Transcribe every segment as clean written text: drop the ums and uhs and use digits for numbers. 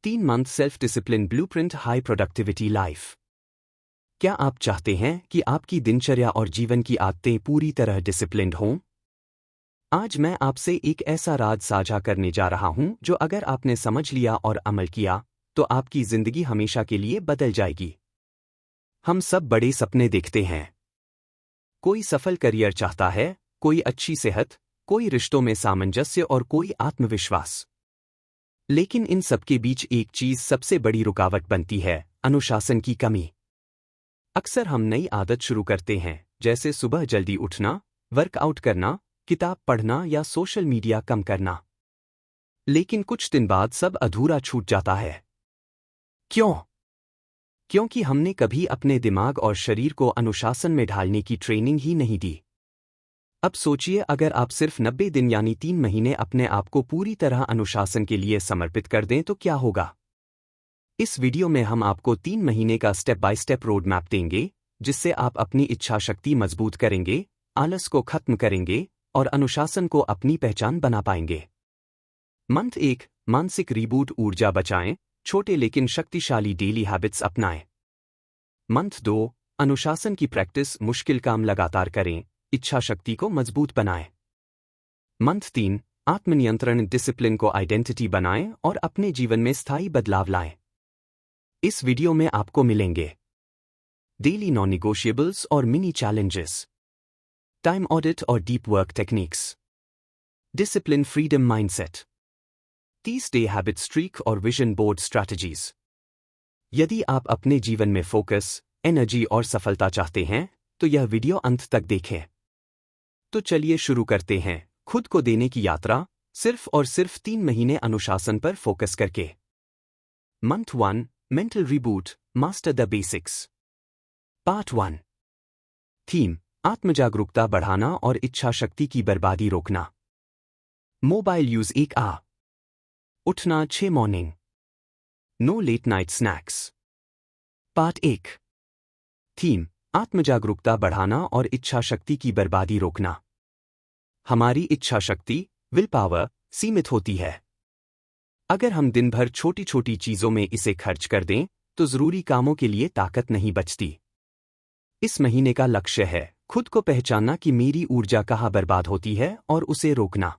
3 month self discipline blueprint high productivity life. क्या आप चाहते हैं कि आपकी दिनचर्या और जीवन की आदतें पूरी तरह डिसिप्लिन्ड हों? आज मैं आपसे एक ऐसा राज साझा करने जा रहा हूं जो अगर आपने समझ लिया और अमल किया तो आपकी जिंदगी हमेशा के लिए बदल जाएगी। हम सब बड़े सपने देखते हैं। कोई सफल करियर चाहता है, कोई अच्छी सेहत, कोई रिश्तों में सामंजस्य और कोई आत्मविश्वास। लेकिन इन सबके बीच एक चीज सबसे बड़ी रुकावट बनती है, अनुशासन की कमी। अक्सर हम नई आदत शुरू करते हैं, जैसे सुबह जल्दी उठना, वर्कआउट करना, किताब पढ़ना या सोशल मीडिया कम करना। लेकिन कुछ दिन बाद सब अधूरा छूट जाता है। क्यों? क्योंकि हमने कभी अपने दिमाग और शरीर को अनुशासन में ढालने की ट्रेनिंग ही नहीं दी। अब सोचिए, अगर आप सिर्फ 90 दिन यानी 3 महीने अपने आप को पूरी तरह अनुशासन के लिए समर्पित कर दें तो क्या होगा। इस वीडियो में हम आपको 3 महीने का step by step road map देंगे, जिससे आप अपनी इच्छा शक्ति मजबूत करेंगे, आलस को खत्म करेंगे और अनुशासन को अपनी पहचान बना पाएंगे। मंथ 1, मानसिक रिबूट, ऊर्जा बचाएं, छोटे लेकिन शक्तिशाली डेली हैबिट्स अपनाएं। मंथ 2, अनुशासन की प्रैक्टिस, मुश्किल काम लगातार करें, इच्छा शक्ति को मजबूत बनाएं। मंथ 3, आत्मनियंत्रण, डिसिप्लिन को आइडेंटिटी बनाएं और अपने जीवन में स्थायी बदलाव लाएं। इस वीडियो में आपको मिलेंगे डेली नॉन निगोशिएबल्स और मिनी चैलेंजेस, टाइम ऑडिट और deep work techniques, discipline freedom mindset, 30 day habit streak और विजन बोर्ड स्ट्रैटेजीज। यदि आप अपने जीवन में फोकस, एनर्जी और सफलता चाहते हैं तो यह वीडियो अंत तक देखें। तो चलिए शुरू करते हैं खुद को देने की यात्रा, सिर्फ और सिर्फ 3 महीने अनुशासन पर फोकस करके। Month 1, mental reboot, master the basics. Part 1। Theme, आत्मजागरूकता बढ़ाना और इच्छा शक्ति की बर्बादी रोकना। मोबाइल यूज 1 आ, उठना 6 morning, no late night snacks. Part 1। Theme, आत्मजागरूकता बढ़ाना और इच्छा शक्ति की बर्बादी रोकना। हमारी इच्छा शक्ति, विल पावर, सीमित होती है। अगर हम दिन भर छोटी छोटी चीजों में इसे खर्च कर दें तो जरूरी कामों के लिए ताकत नहीं बचती। इस महीने का लक्ष्य है खुद को पहचानना कि मेरी ऊर्जा कहाँ बर्बाद होती है और उसे रोकना।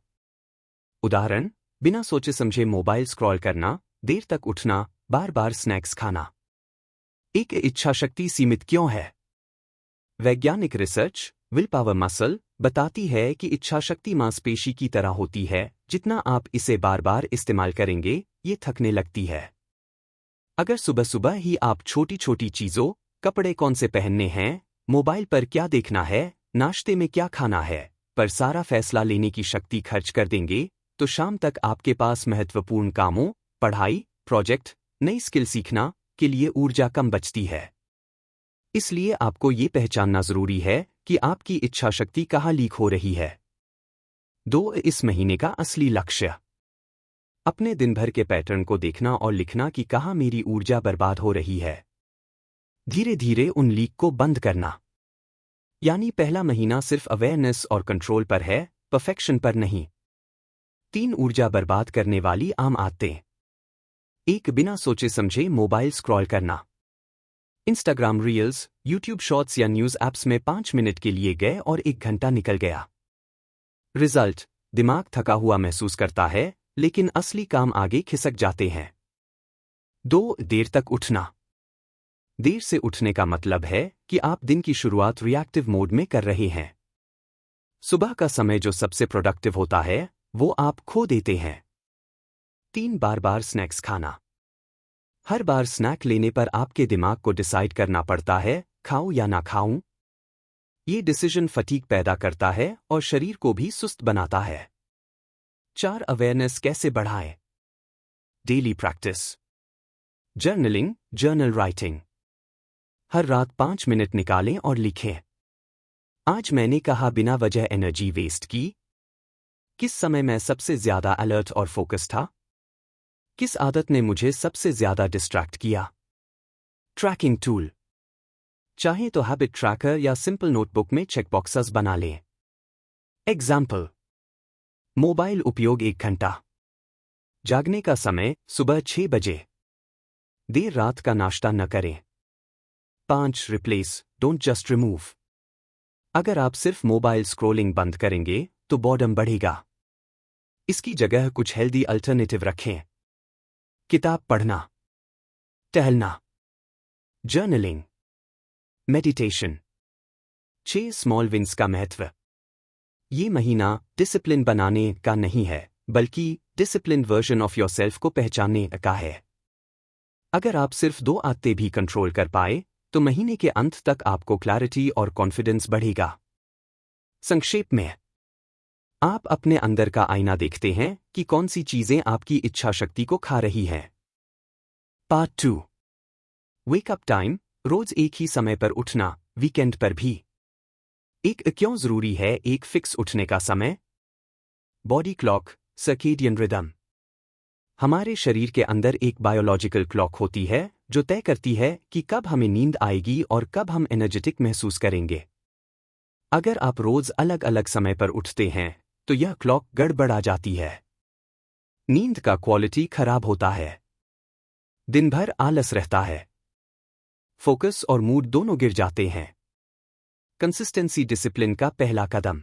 उदाहरण, बिना सोचे समझे मोबाइल स्क्रॉल करना, देर तक उठना, बार बार स्नैक्स खाना। एक इच्छा शक्ति सीमित क्यों है? वैज्ञानिक रिसर्च, विल पावर मसल, बताती है कि इच्छा शक्ति मांसपेशी की तरह होती है, जितना आप इसे बार बार इस्तेमाल करेंगे, ये थकने लगती है। अगर सुबह सुबह ही आप छोटी छोटी चीजों, कपड़े कौन से पहनने हैं, मोबाइल पर क्या देखना है, नाश्ते में क्या खाना है, पर सारा फैसला लेने की शक्ति खर्च कर देंगे, तो शाम तक आपके पास महत्वपूर्ण कामों, पढ़ाई, प्रोजेक्ट, नई स्किल सीखना के लिए ऊर्जा कम बचती है। इसलिए आपको ये पहचानना जरूरी है कि आपकी इच्छा शक्ति कहाँ लीक हो रही है। 2, इस महीने का असली लक्ष्य। अपने दिन भर के पैटर्न को देखना और लिखना कि कहाँ मेरी ऊर्जा बर्बाद हो रही है। धीरे धीरे उन लीक को बंद करना। यानी पहला महीना सिर्फ अवेयरनेस और कंट्रोल पर है, परफेक्शन पर नहीं। 3 ऊर्जा बर्बाद करने वाली आम आदतें। 1, बिना सोचे समझे मोबाइल स्क्रॉल करना। इंस्टाग्राम रील्स, यूट्यूब शॉर्ट्स या न्यूज ऐप्स में 5 मिनट के लिए गए और 1 घंटा निकल गया। रिजल्ट, दिमाग थका हुआ महसूस करता है, लेकिन असली काम आगे खिसक जाते हैं। 2, देर तक उठना। देर से उठने का मतलब है कि आप दिन की शुरुआत रिएक्टिव मोड में कर रहे हैं। सुबह का समय जो सबसे प्रोडक्टिव होता है, वो आप खो देते हैं। 3, बार बार स्नैक्स खाना। हर बार स्नैक लेने पर आपके दिमाग को डिसाइड करना पड़ता है, खाऊं या ना खाऊं। ये डिसीजन फटीग पैदा करता है और शरीर को भी सुस्त बनाता है। 4, अवेयरनेस कैसे बढ़ाएं? Daily practice, journaling, journal writing. हर रात 5 मिनट निकालें और लिखें, आज मैंने कहा बिना वजह एनर्जी वेस्ट की। किस समय मैं सबसे ज्यादा अलर्ट और फोकस था? किस आदत ने मुझे सबसे ज्यादा डिस्ट्रैक्ट किया? ट्रैकिंग टूल, चाहे तो हैबिट ट्रैकर या सिंपल नोटबुक में चेकबॉक्सेस बना लें। एग्जाम्पल, मोबाइल उपयोग 1 घंटा, जागने का समय सुबह 6 बजे, देर रात का नाश्ता न करें। 5. Replace, don't just remove. अगर आप सिर्फ मोबाइल स्क्रॉलिंग बंद करेंगे तो बॉर्डम बढ़ेगा। इसकी जगह कुछ हेल्दी अल्टरनेटिव रखें। किताब पढ़ना, टहलना, जर्नलिंग, मेडिटेशन। 6. स्मॉल विंस का महत्व। ये महीना डिसिप्लिन बनाने का नहीं है, बल्कि डिसिप्लिन वर्जन ऑफ योरसेल्फ को पहचानने का है। अगर आप सिर्फ 2 आदतें भी कंट्रोल कर पाए तो महीने के अंत तक आपको क्लैरिटी और कॉन्फिडेंस बढ़ेगा। संक्षेप में, आप अपने अंदर का आईना देखते हैं कि कौन सी चीजें आपकी इच्छा शक्ति को खा रही हैं। पार्ट 2, वेकअप टाइम, रोज एक ही समय पर उठना, वीकेंड पर भी। क्यों जरूरी है एक फिक्स उठने का समय? Body clock, circadian rhythm. हमारे शरीर के अंदर एक बायोलॉजिकल क्लॉक होती है जो तय करती है कि कब हमें नींद आएगी और कब हम एनर्जेटिक महसूस करेंगे। अगर आप रोज अलग अलग समय पर उठते हैं तो यह क्लॉक गड़बड़ा जाती है। नींद का क्वालिटी खराब होता है। दिन भर आलस रहता है। फोकस और मूड दोनों गिर जाते हैं। कंसिस्टेंसी डिसिप्लिन का पहला कदम।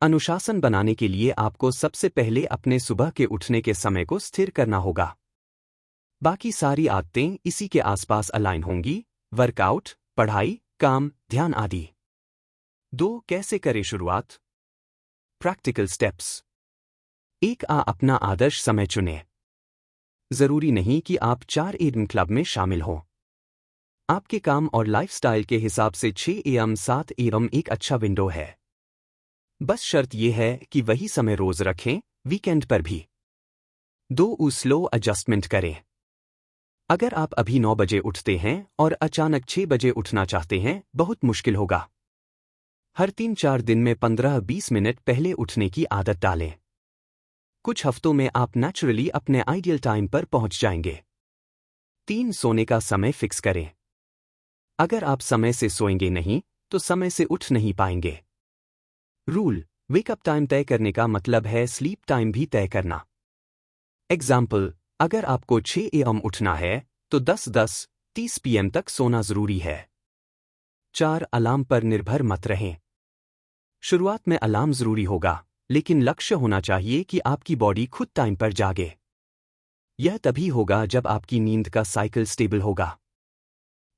अनुशासन बनाने के लिए आपको सबसे पहले अपने सुबह के उठने के समय को स्थिर करना होगा। बाकी सारी आदतें इसी के आसपास अलाइन होंगी, वर्कआउट, पढ़ाई, काम, ध्यान आदि। 2. कैसे करें शुरुआत? Practical steps. 1. अपना आदर्श समय चुनें। जरूरी नहीं कि आप 4 AM क्लब में शामिल हों। आपके काम और लाइफस्टाइल के हिसाब से 6 AM 7 AM एक अच्छा विंडो है। बस शर्त यह है कि वही समय रोज रखें, वीकेंड पर भी। 2. स्लो एडजस्टमेंट करें। अगर आप अभी 9 बजे उठते हैं और अचानक 6 बजे उठना चाहते हैं, बहुत मुश्किल होगा। हर 3-4 दिन में 15-20 मिनट पहले उठने की आदत डालें। कुछ हफ्तों में आप नेचुरली अपने आइडियल टाइम पर पहुंच जाएंगे। 3. सोने का समय फिक्स करें। अगर आप समय से सोएंगे नहीं तो समय से उठ नहीं पाएंगे। रूल, वेकअप टाइम तय करने का मतलब है स्लीप टाइम भी तय करना। एग्जाम्पल, अगर आपको 6 AM उठना है तो 10:30 PM तक सोना जरूरी है। 4. अलार्म पर निर्भर मत रहें। शुरुआत में अलार्म जरूरी होगा, लेकिन लक्ष्य होना चाहिए कि आपकी बॉडी खुद टाइम पर जागे। यह तभी होगा जब आपकी नींद का साइकिल स्टेबल होगा।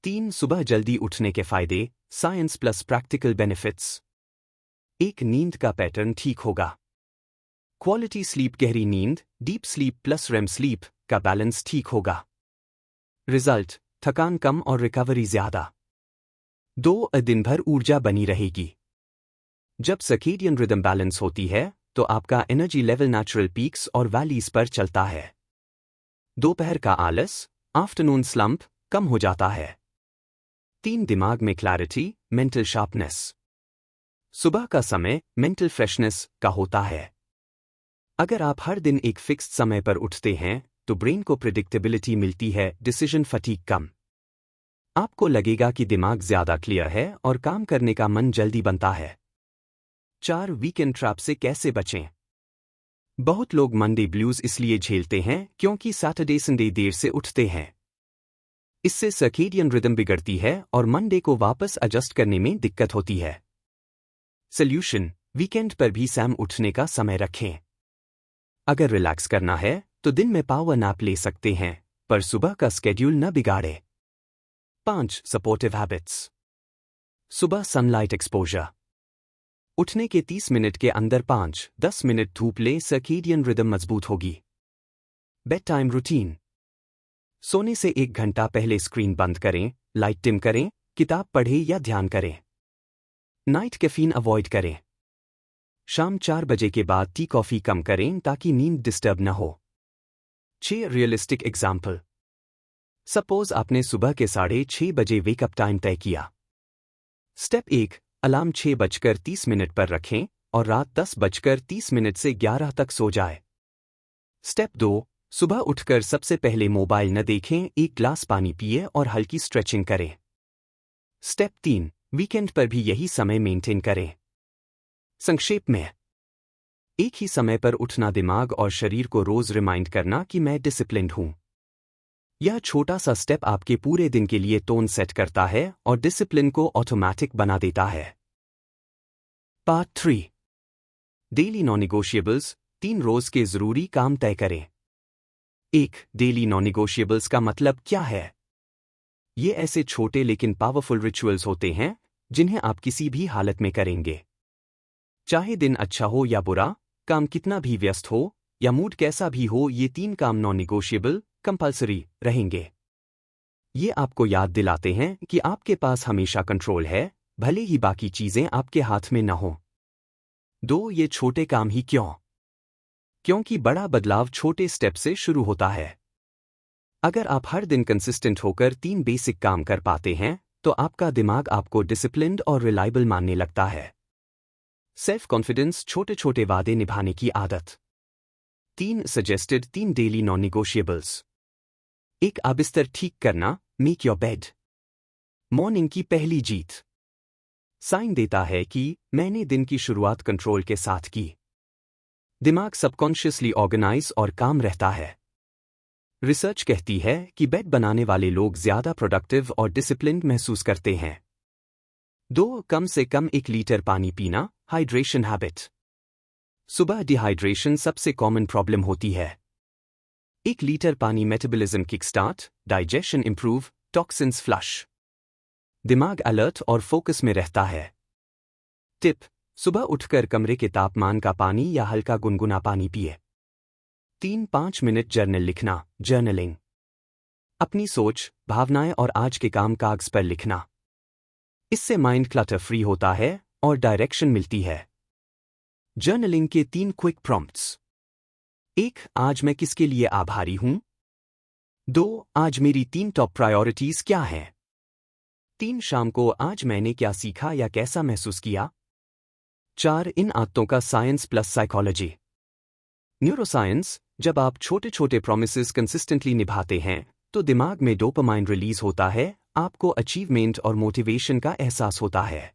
3. सुबह जल्दी उठने के फायदे, साइंस प्लस प्रैक्टिकल बेनिफिट्स। 1. नींद का पैटर्न ठीक होगा। क्वालिटी स्लीप, गहरी नींद, deep sleep plus REM sleep का बैलेंस ठीक होगा। रिजल्ट, थकान कम और रिकवरी ज्यादा। 2. दिन भर ऊर्जा बनी रहेगी। जब सर्केडियन रिदम बैलेंस होती है तो आपका एनर्जी लेवल नेचुरल पीक्स और वैलीज पर चलता है। दोपहर का आलस, आफ्टरनून स्लंप कम हो जाता है। 3. दिमाग में क्लैरिटी, मेंटल शार्पनेस। सुबह का समय मेंटल फ्रेशनेस का होता है। अगर आप हर दिन एक फिक्स्ड समय पर उठते हैं तो ब्रेन को प्रिडिक्टेबिलिटी मिलती है, डिसीजन फटीग कम। आपको लगेगा कि दिमाग ज्यादा क्लियर है और काम करने का मन जल्दी बनता है। 4. वीकेंड ट्रैप से कैसे बचें? बहुत लोग मंडे ब्लूज इसलिए झेलते हैं क्योंकि सैटरडे संडे देर से उठते हैं। इससे सर्केडियन रिदम बिगड़ती है और मंडे को वापस एडजस्ट करने में दिक्कत होती है। सॉल्यूशन, वीकेंड पर भी सैम उठने का समय रखें। अगर रिलैक्स करना है तो दिन में पावर नैप ले सकते हैं, पर सुबह का स्केड्यूल न बिगाड़े। 5. Supportive habits. सुबह सनलाइट एक्सपोजर। उठने के 30 मिनट के अंदर 5-10 मिनट धूप ले, सर्केडियन रिदम मजबूत होगी। Bed time routine. सोने से 1 घंटा पहले स्क्रीन बंद करें, लाइट डिम करें, किताब पढ़ें या ध्यान करें। नाइट कैफीन अवॉइड करें। शाम 4 बजे के बाद टी कॉफी कम करें ताकि नींद डिस्टर्ब न हो। 6. Realistic example. सपोज आपने सुबह के 6:30 बजे वेकअप टाइम तय किया। स्टेप 1, अलार्म 6:30 पर रखें और रात 10:30 से 11 तक सो जाए। स्टेप 2, सुबह उठकर सबसे पहले मोबाइल न देखें, 1 ग्लास पानी पिए और हल्की स्ट्रेचिंग करें। स्टेप 3, वीकेंड पर भी यही समय मेंटेन करें। संक्षेप में, एक ही समय पर उठना दिमाग और शरीर को रोज रिमाइंड करना कि मैं डिसिप्लिन्ड हूं। यह छोटा सा स्टेप आपके पूरे दिन के लिए टोन सेट करता है और डिसिप्लिन को ऑटोमैटिक बना देता है। पार्ट 3। Daily non negotiables. 3 रोज के जरूरी काम तय करें। 1. डेली नॉन निगोशिएबल्स का मतलब क्या है? ये ऐसे छोटे लेकिन पावरफुल रिचुअल्स होते हैं जिन्हें आप किसी भी हालत में करेंगे। चाहे दिन अच्छा हो या बुरा, काम कितना भी व्यस्त हो या मूड कैसा भी हो, ये 3 काम नॉन निगोशिएबल कंपल्सरी रहेंगे। ये आपको याद दिलाते हैं कि आपके पास हमेशा कंट्रोल है, भले ही बाकी चीजें आपके हाथ में न हों। 2. ये छोटे काम ही क्यों? क्योंकि बड़ा बदलाव छोटे स्टेप से शुरू होता है। अगर आप हर दिन कंसिस्टेंट होकर 3 बेसिक काम कर पाते हैं, तो आपका दिमाग आपको डिसिप्लिन्ड और रिलायबल मानने लगता है। Self confidence. छोटे छोटे वादे निभाने की आदत। 3 सजेस्टेड 3 डेली नॉन निगोशिएबल्स। 1. बिस्तर ठीक करना, मेक योर बेड। मॉर्निंग की पहली जीत। साइन देता है कि मैंने दिन की शुरुआत कंट्रोल के साथ की। दिमाग सबकॉन्शियसली ऑर्गेनाइज और काम रहता है। रिसर्च कहती है कि बेड बनाने वाले लोग ज्यादा प्रोडक्टिव और डिसिप्लिन्ड महसूस करते हैं। 2. कम से कम 1 लीटर पानी पीना, हाइड्रेशन हैबिट। सुबह डिहाइड्रेशन सबसे कॉमन प्रॉब्लम होती है। 1 लीटर पानी metabolism kickstart, digestion improve, toxins flush. दिमाग अलर्ट और फोकस में रहता है। टिप: सुबह उठकर कमरे के तापमान का पानी या हल्का गुनगुना पानी पिए। 3. 5 मिनट जर्नल लिखना, जर्नलिंग। अपनी सोच, भावनाएं और आज के काम कागज पर लिखना। इससे माइंड क्लटर फ्री होता है और डायरेक्शन मिलती है। जर्नलिंग के 3 क्विक प्रॉम्प्ट्स। 1. आज मैं किसके लिए आभारी हूं? 2. आज मेरी 3 टॉप प्रायोरिटीज क्या हैं? 3. शाम को आज मैंने क्या सीखा या कैसा महसूस किया? 4. इन आदतों का साइंस प्लस साइकोलॉजी। न्यूरोसाइंस। जब आप छोटे छोटे प्रोमिसेस कंसिस्टेंटली निभाते हैं तो दिमाग में डोपामाइन रिलीज होता है, आपको अचीवमेंट और मोटिवेशन का एहसास होता है।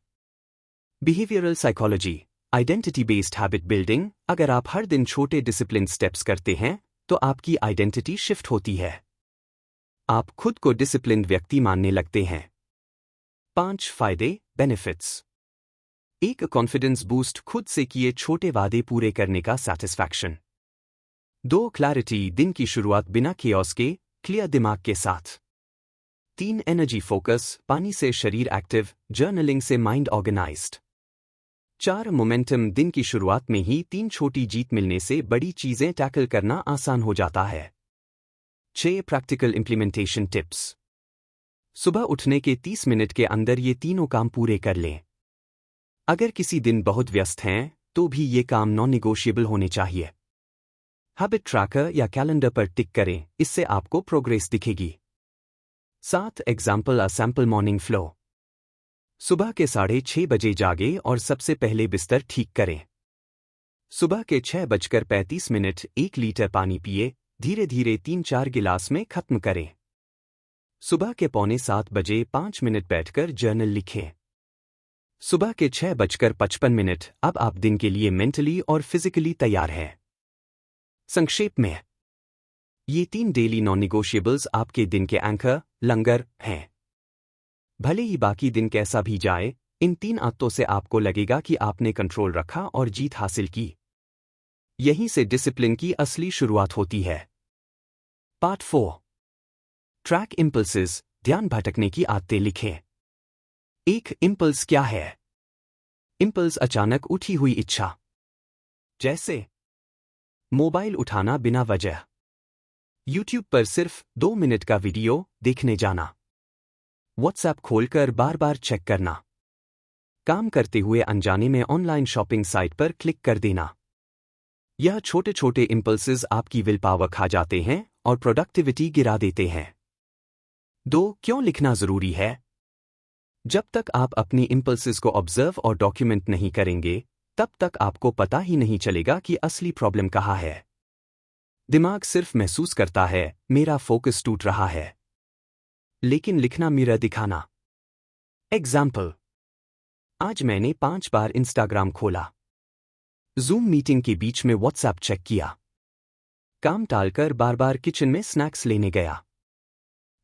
Behavioural psychology. Identity based habit building. अगर आप हर दिन छोटे डिसिप्लिन स्टेप्स करते हैं तो आपकी आइडेंटिटी शिफ्ट होती है। आप खुद को डिसिप्लिन्ड व्यक्ति मानने लगते हैं। 5 फायदे, बेनिफिट्स। 1. कॉन्फिडेंस बूस्ट, खुद से किए छोटे वादे पूरे करने का सैटिस्फैक्शन। 2. क्लैरिटी, दिन की शुरुआत बिना केओस के, क्लियर दिमाग के साथ। 3. एनर्जी फोकस, पानी से शरीर एक्टिव, जर्नलिंग से माइंड ऑर्गेनाइज्ड। 4. मोमेंटम, दिन की शुरुआत में ही 3 छोटी जीत मिलने से बड़ी चीजें टैकल करना आसान हो जाता है। 6. Practical implementation tips. सुबह उठने के 30 मिनट के अंदर ये तीनों काम पूरे कर लें। अगर किसी दिन बहुत व्यस्त हैं तो भी ये काम नॉन निगोशिएबल होने चाहिए। हैबिट ट्रैकर या कैलेंडर पर टिक करें, इससे आपको प्रोग्रेस दिखेगी। 7. Example a sample morning flow. सुबह के 6:30 बजे जागे और सबसे पहले बिस्तर ठीक करें। सुबह के 6:35 1 लीटर पानी पिए, धीरे धीरे 3-4 गिलास में खत्म करें। सुबह के 6:45 बजे 5 मिनट बैठकर जर्नल लिखें। सुबह के 6:55 अब आप दिन के लिए मेंटली और फिजिकली तैयार हैं। संक्षेप में, ये 3 डेली नॉन निगोशिएबल्स आपके दिन के एंकर, लंगर हैं। भले ही बाकी दिन कैसा भी जाए, इन 3 आदतों से आपको लगेगा कि आपने कंट्रोल रखा और जीत हासिल की। यहीं से डिसिप्लिन की असली शुरुआत होती है। पार्ट 4। ट्रैक इंपल्सेस, ध्यान भटकने की आदतें लिखें। 1. इंपल्स क्या है? इंपल्स अचानक उठी हुई इच्छा, जैसे मोबाइल उठाना बिना वजह, यूट्यूब पर सिर्फ 2 मिनट का वीडियो देखने जाना, व्हाट्सएप खोलकर बार बार चेक करना, काम करते हुए अनजाने में ऑनलाइन शॉपिंग साइट पर क्लिक कर देना। यह छोटे छोटे इंपल्सेस आपकी विल पावर खा जाते हैं और प्रोडक्टिविटी गिरा देते हैं। 2. क्यों लिखना जरूरी है? जब तक आप अपनी इंपल्सेस को ऑब्जर्व और डॉक्यूमेंट नहीं करेंगे, तब तक आपको पता ही नहीं चलेगा कि असली प्रॉब्लम कहाँ है। दिमाग सिर्फ महसूस करता है, मेरा फोकस टूट रहा है, लेकिन लिखना मिरर दिखाना। एग्जाम्पल: आज मैंने 5 बार इंस्टाग्राम खोला, जूम मीटिंग के बीच में व्हाट्सएप चेक किया, काम टालकर बार बार किचन में स्नैक्स लेने गया।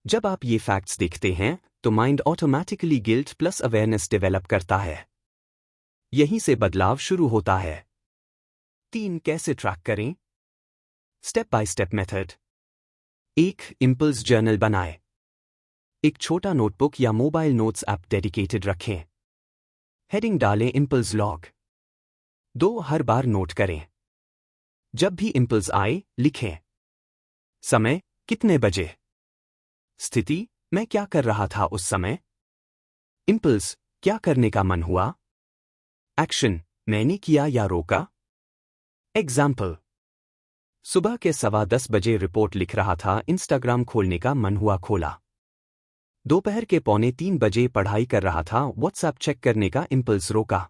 जब आप ये फैक्ट्स देखते हैं तो mind automatically guilt plus awareness develop करता है। यहीं से बदलाव शुरू होता है। 3 कैसे ट्रैक करें? Step by step method. 1 impulse journal बनाएं। एक छोटा नोटबुक या मोबाइल नोट्स ऐप डेडिकेटेड रखें। हेडिंग डालें इम्पल्स लॉग। 2 हर बार नोट करें। जब भी इम्पल्स आए लिखें। समय कितने बजे। स्थिति मैं क्या कर रहा था उस समय। इम्पल्स क्या करने का मन हुआ। एक्शन मैंने किया या रोका। एग्जाम्पल सुबह के 10:15 बजे रिपोर्ट लिख रहा था, इंस्टाग्राम खोलने का मन हुआ, खोला। दोपहर के 2:45 बजे पढ़ाई कर रहा था, व्हाट्सएप चेक करने का इम्पल्स रोका।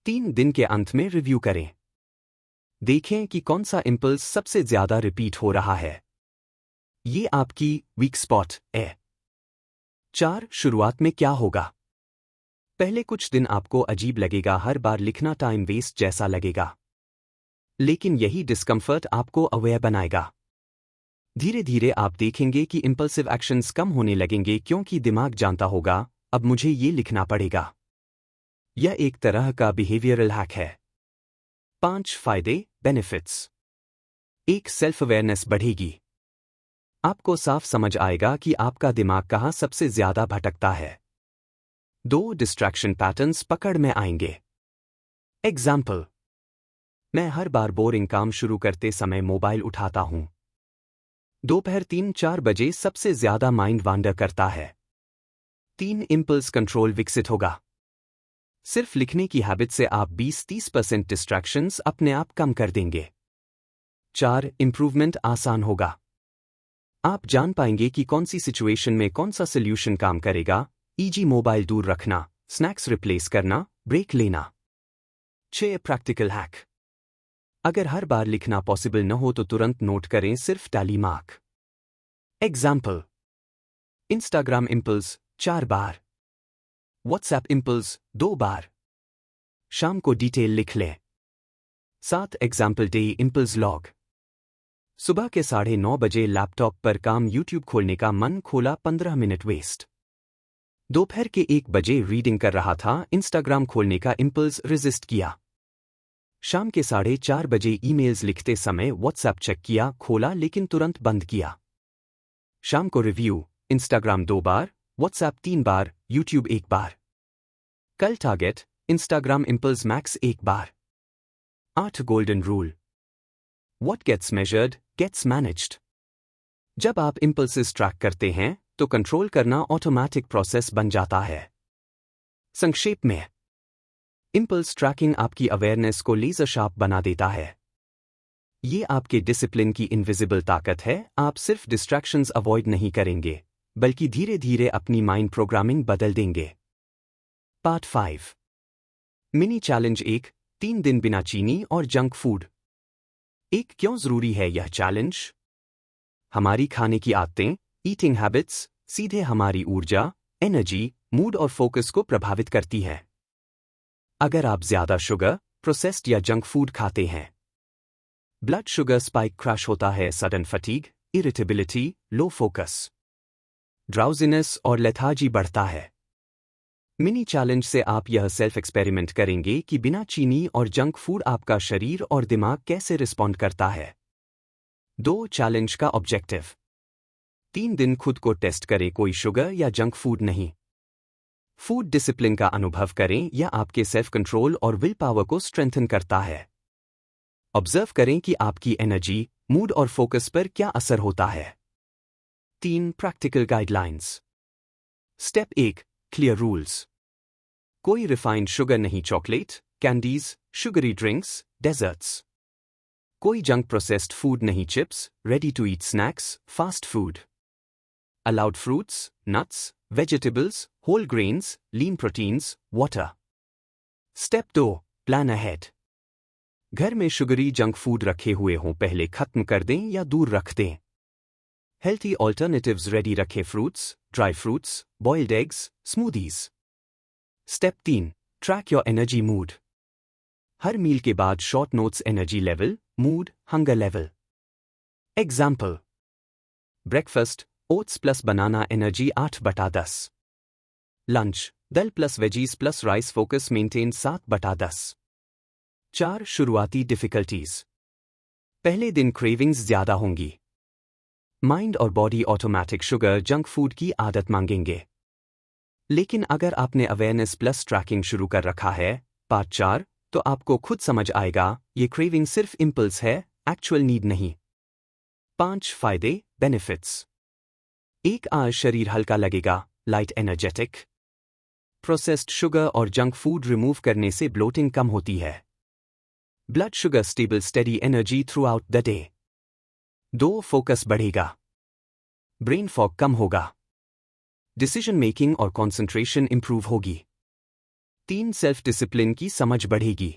3 दिन के अंत में रिव्यू करें। देखें कि कौन सा इम्पल्स सबसे ज्यादा रिपीट हो रहा है। ये आपकी वीक स्पॉट है। 4 शुरुआत में क्या होगा। पहले कुछ दिन आपको अजीब लगेगा, हर बार लिखना टाइम वेस्ट जैसा लगेगा। लेकिन यही डिस्कम्फर्ट आपको अवेयर बनाएगा। धीरे धीरे आप देखेंगे कि इंपल्सिव एक्शंस कम होने लगेंगे, क्योंकि दिमाग जानता होगा अब मुझे ये लिखना पड़ेगा। यह एक तरह का बिहेवियरल हैक है। 5 फायदे बेनिफिट्स। 1 सेल्फ अवेयरनेस बढ़ेगी। आपको साफ समझ आएगा कि आपका दिमाग कहाँ सबसे ज्यादा भटकता है। 2 डिस्ट्रैक्शन पैटर्न्स पकड़ में आएंगे। एग्जाम्पल मैं हर बार बोरिंग काम शुरू करते समय मोबाइल उठाता हूं। दोपहर 3-4 बजे सबसे ज्यादा माइंड वांडर करता है। 3 इंपल्स कंट्रोल विकसित होगा। सिर्फ लिखने की हैबिट से आप 20-30% डिस्ट्रैक्शंस अपने आप कम कर देंगे। 4 इंप्रूवमेंट आसान होगा। आप जान पाएंगे कि कौन सी सिचुएशन में कौन सा सोल्यूशन काम करेगा, ईजी मोबाइल दूर रखना, स्नैक्स रिप्लेस करना, ब्रेक लेना। 6 प्रैक्टिकल हैक। अगर हर बार लिखना पॉसिबल न हो तो तुरंत नोट करें, सिर्फ tally mark. Example Instagram impulse 4 बार, व्हाट्सएप इंपल्स 2 बार। शाम को डिटेल लिख लें। 7 एग्जाम्पल डे इंपल्स लॉग। सुबह के 9:30 बजे लैपटॉप पर काम, यूट्यूब खोलने का मन, खोला, 15 मिनट वेस्ट। दोपहर के 1 बजे रीडिंग कर रहा था, इंस्टाग्राम खोलने का इंपल्स रेजिस्ट किया। शाम के 4:30 बजे ईमेल्स लिखते समय व्हाट्सएप चेक किया, खोला लेकिन तुरंत बंद किया। शाम को रिव्यू, इंस्टाग्राम 2 बार, व्हाट्सएप 3 बार, यूट्यूब 1 बार। कल टारगेट, इंस्टाग्राम इंपल्स मैक्स 1 बार। 8 golden rule. What gets measured gets managed. जब आप इंपल्सेस ट्रैक करते हैं तो कंट्रोल करना ऑटोमैटिक प्रोसेस बन जाता है। संक्षेप में, इंपल्स ट्रैकिंग आपकी अवेयरनेस को लेजर शार्प बना देता है। ये आपके डिसिप्लिन की इनविजिबल ताकत है। आप सिर्फ डिस्ट्रैक्शंस अवॉइड नहीं करेंगे, बल्कि धीरे धीरे अपनी माइंड प्रोग्रामिंग बदल देंगे। पार्ट 5 मिनी चैलेंज 1 3 दिन बिना चीनी और जंक फूड। क्यों जरूरी है यह चैलेंज? हमारी खाने की आदतें, ईटिंग हैबिट्स, सीधे हमारी ऊर्जा, एनर्जी, मूड और फोकस को प्रभावित करती है। अगर आप ज्यादा शुगर, प्रोसेस्ड या जंक फूड खाते हैं, ब्लड शुगर स्पाइक, क्रैश होता है, सडन फटीग, इरिटेबिलिटी, लो फोकस, ड्राउजीनेस और लेथार्जी बढ़ता है। मिनी चैलेंज से आप यह सेल्फ एक्सपेरिमेंट करेंगे कि बिना चीनी और जंक फूड आपका शरीर और दिमाग कैसे रिस्पॉन्ड करता है। 2 चैलेंज का ऑब्जेक्टिव। 3 दिन खुद को टेस्ट करें, कोई शुगर या जंक फूड नहीं। फूड डिसिप्लिन का अनुभव करें, यह आपके सेल्फ कंट्रोल और विल पावर को स्ट्रेंथन करता है। ऑब्जर्व करें कि आपकी एनर्जी, मूड और फोकस पर क्या असर होता है। 3 practical guidelines. Step 1 clear rules. कोई रिफाइंड शुगर नहीं, chocolate, candies, sugary drinks, desserts. कोई जंक प्रोसेस्ड फूड नहीं, chips, ready to eat snacks, fast food. Allowed fruits, nuts, vegetables, whole grains, lean proteins, water. Step 2 plan ahead. घर में sugary junk food रखे हुए हों, पहले खत्म कर दें या दूर रख दें। हेल्थी ऑल्टरनेटिव्स रेडी रखें, fruits, dry fruits, boiled eggs, smoothies. Step 3 track your energy mood. हर मील के बाद short notes, energy level, mood, hunger level. Example breakfast oats plus banana energy 8/10। Lunch dal plus veggies plus rice focus maintain 7/10। 4 शुरुआती difficulties. पहले दिन cravings ज्यादा होंगी। Mind और body automatic sugar junk food की आदत मांगेंगे। लेकिन अगर आपने अवेयरनेस प्लस ट्रैकिंग शुरू कर रखा है, पार्ट 4, तो आपको खुद समझ आएगा ये क्रेविंग सिर्फ इंपल्स है, एक्चुअल नीड नहीं। 5 फायदे बेनिफिट्स। 1 आज शरीर हल्का लगेगा, लाइट एनर्जेटिक। प्रोसेस्ड शुगर और जंक फूड रिमूव करने से ब्लोटिंग कम होती है। Blood sugar stable steady energy through out the day. 2 focus बढ़ेगा। ब्रेन फॉग कम होगा। डिसीजन मेकिंग और कंसंट्रेशन इंप्रूव होगी। 3 सेल्फ डिसिप्लिन की समझ बढ़ेगी।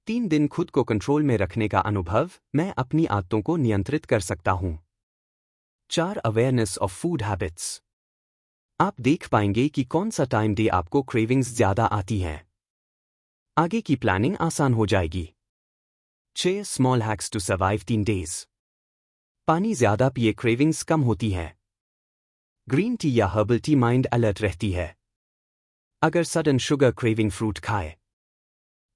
3 दिन खुद को कंट्रोल में रखने का अनुभव, मैं अपनी आदतों को नियंत्रित कर सकता हूं। 4 अवेयरनेस ऑफ फूड हैबिट्स। आप देख पाएंगे कि कौन सा टाइम डे आपको क्रेविंग्स ज्यादा आती हैं। आगे की प्लानिंग आसान हो जाएगी। 6 small hacks to survive 3 days. पानी ज्यादा पिए, क्रेविंग्स कम होती हैं। ग्रीन टी या हर्बल टी माइंड अलर्ट रहती है। अगर सडन शुगर क्रेविंग, फ्रूट खाए।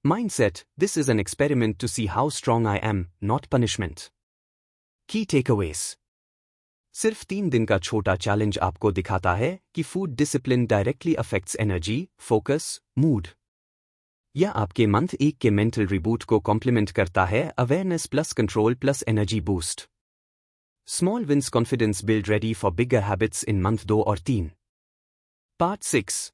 Mindset, this is an experiment to see how strong I am, not punishment. Key takeaways. सिर्फ 3 दिन का छोटा चैलेंज आपको दिखाता है कि food discipline directly affects energy, focus, mood. यह आपके मंथ 1 के मेंटल रिबूट को कॉम्प्लीमेंट करता है, awareness plus control plus energy boost. Small wins confidence build ready for bigger habits in month 2 और 3। पार्ट 6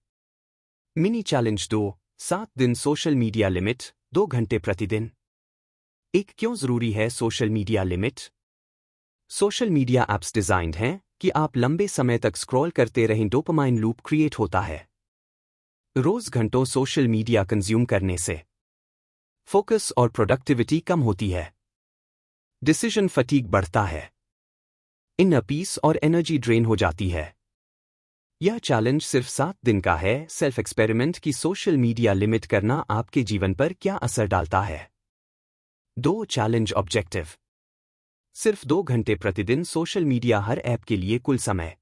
मिनी चैलेंज 2, 7 दिन सोशल मीडिया लिमिट, 2 घंटे प्रतिदिन। क्यों जरूरी है social media limit? Social media apps designed हैं कि आप लंबे समय तक स्क्रॉल करते रहें, डोपामाइन लूप क्रिएट होता है। रोज घंटों सोशल मीडिया कंज्यूम करने से फोकस और प्रोडक्टिविटी कम होती है। डिसीजन फटीग बढ़ता है। इनर पीस और एनर्जी ड्रेन हो जाती है। यह चैलेंज सिर्फ 7 दिन का है, सेल्फ एक्सपेरिमेंट की सोशल मीडिया लिमिट करना आपके जीवन पर क्या असर डालता है। 2 चैलेंज ऑब्जेक्टिव। सिर्फ 2 घंटे प्रतिदिन सोशल मीडिया, हर ऐप के लिए कुल समय।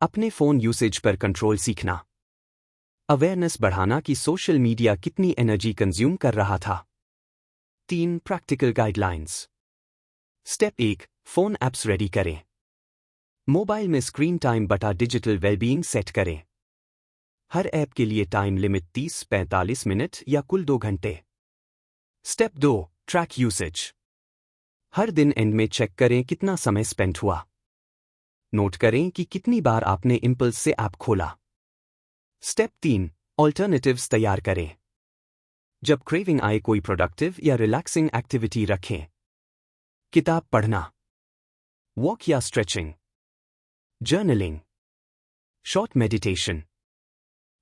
अपने फोन यूसेज पर कंट्रोल सीखना। अवेयरनेस बढ़ाना कि सोशल मीडिया कितनी एनर्जी कंज्यूम कर रहा था। 3 practical guidelines. Step 1, phone apps ready करें। मोबाइल में स्क्रीन टाइम बटा डिजिटल वेलबीइंग सेट करें। हर ऐप के लिए टाइम लिमिट 30-45 मिनट या कुल 2 घंटे। Step 2, track usage. हर दिन एंड में चेक करें कितना समय स्पेंड हुआ। नोट करें कि कितनी बार आपने इंपल्स से ऐप खोला। स्टेप 3, ऑल्टरनेटिव्स तैयार करें। जब क्रेविंग आए, कोई प्रोडक्टिव या रिलैक्सिंग एक्टिविटी रखें। किताब पढ़ना, वॉक या स्ट्रेचिंग, जर्नलिंग, शॉर्ट मेडिटेशन।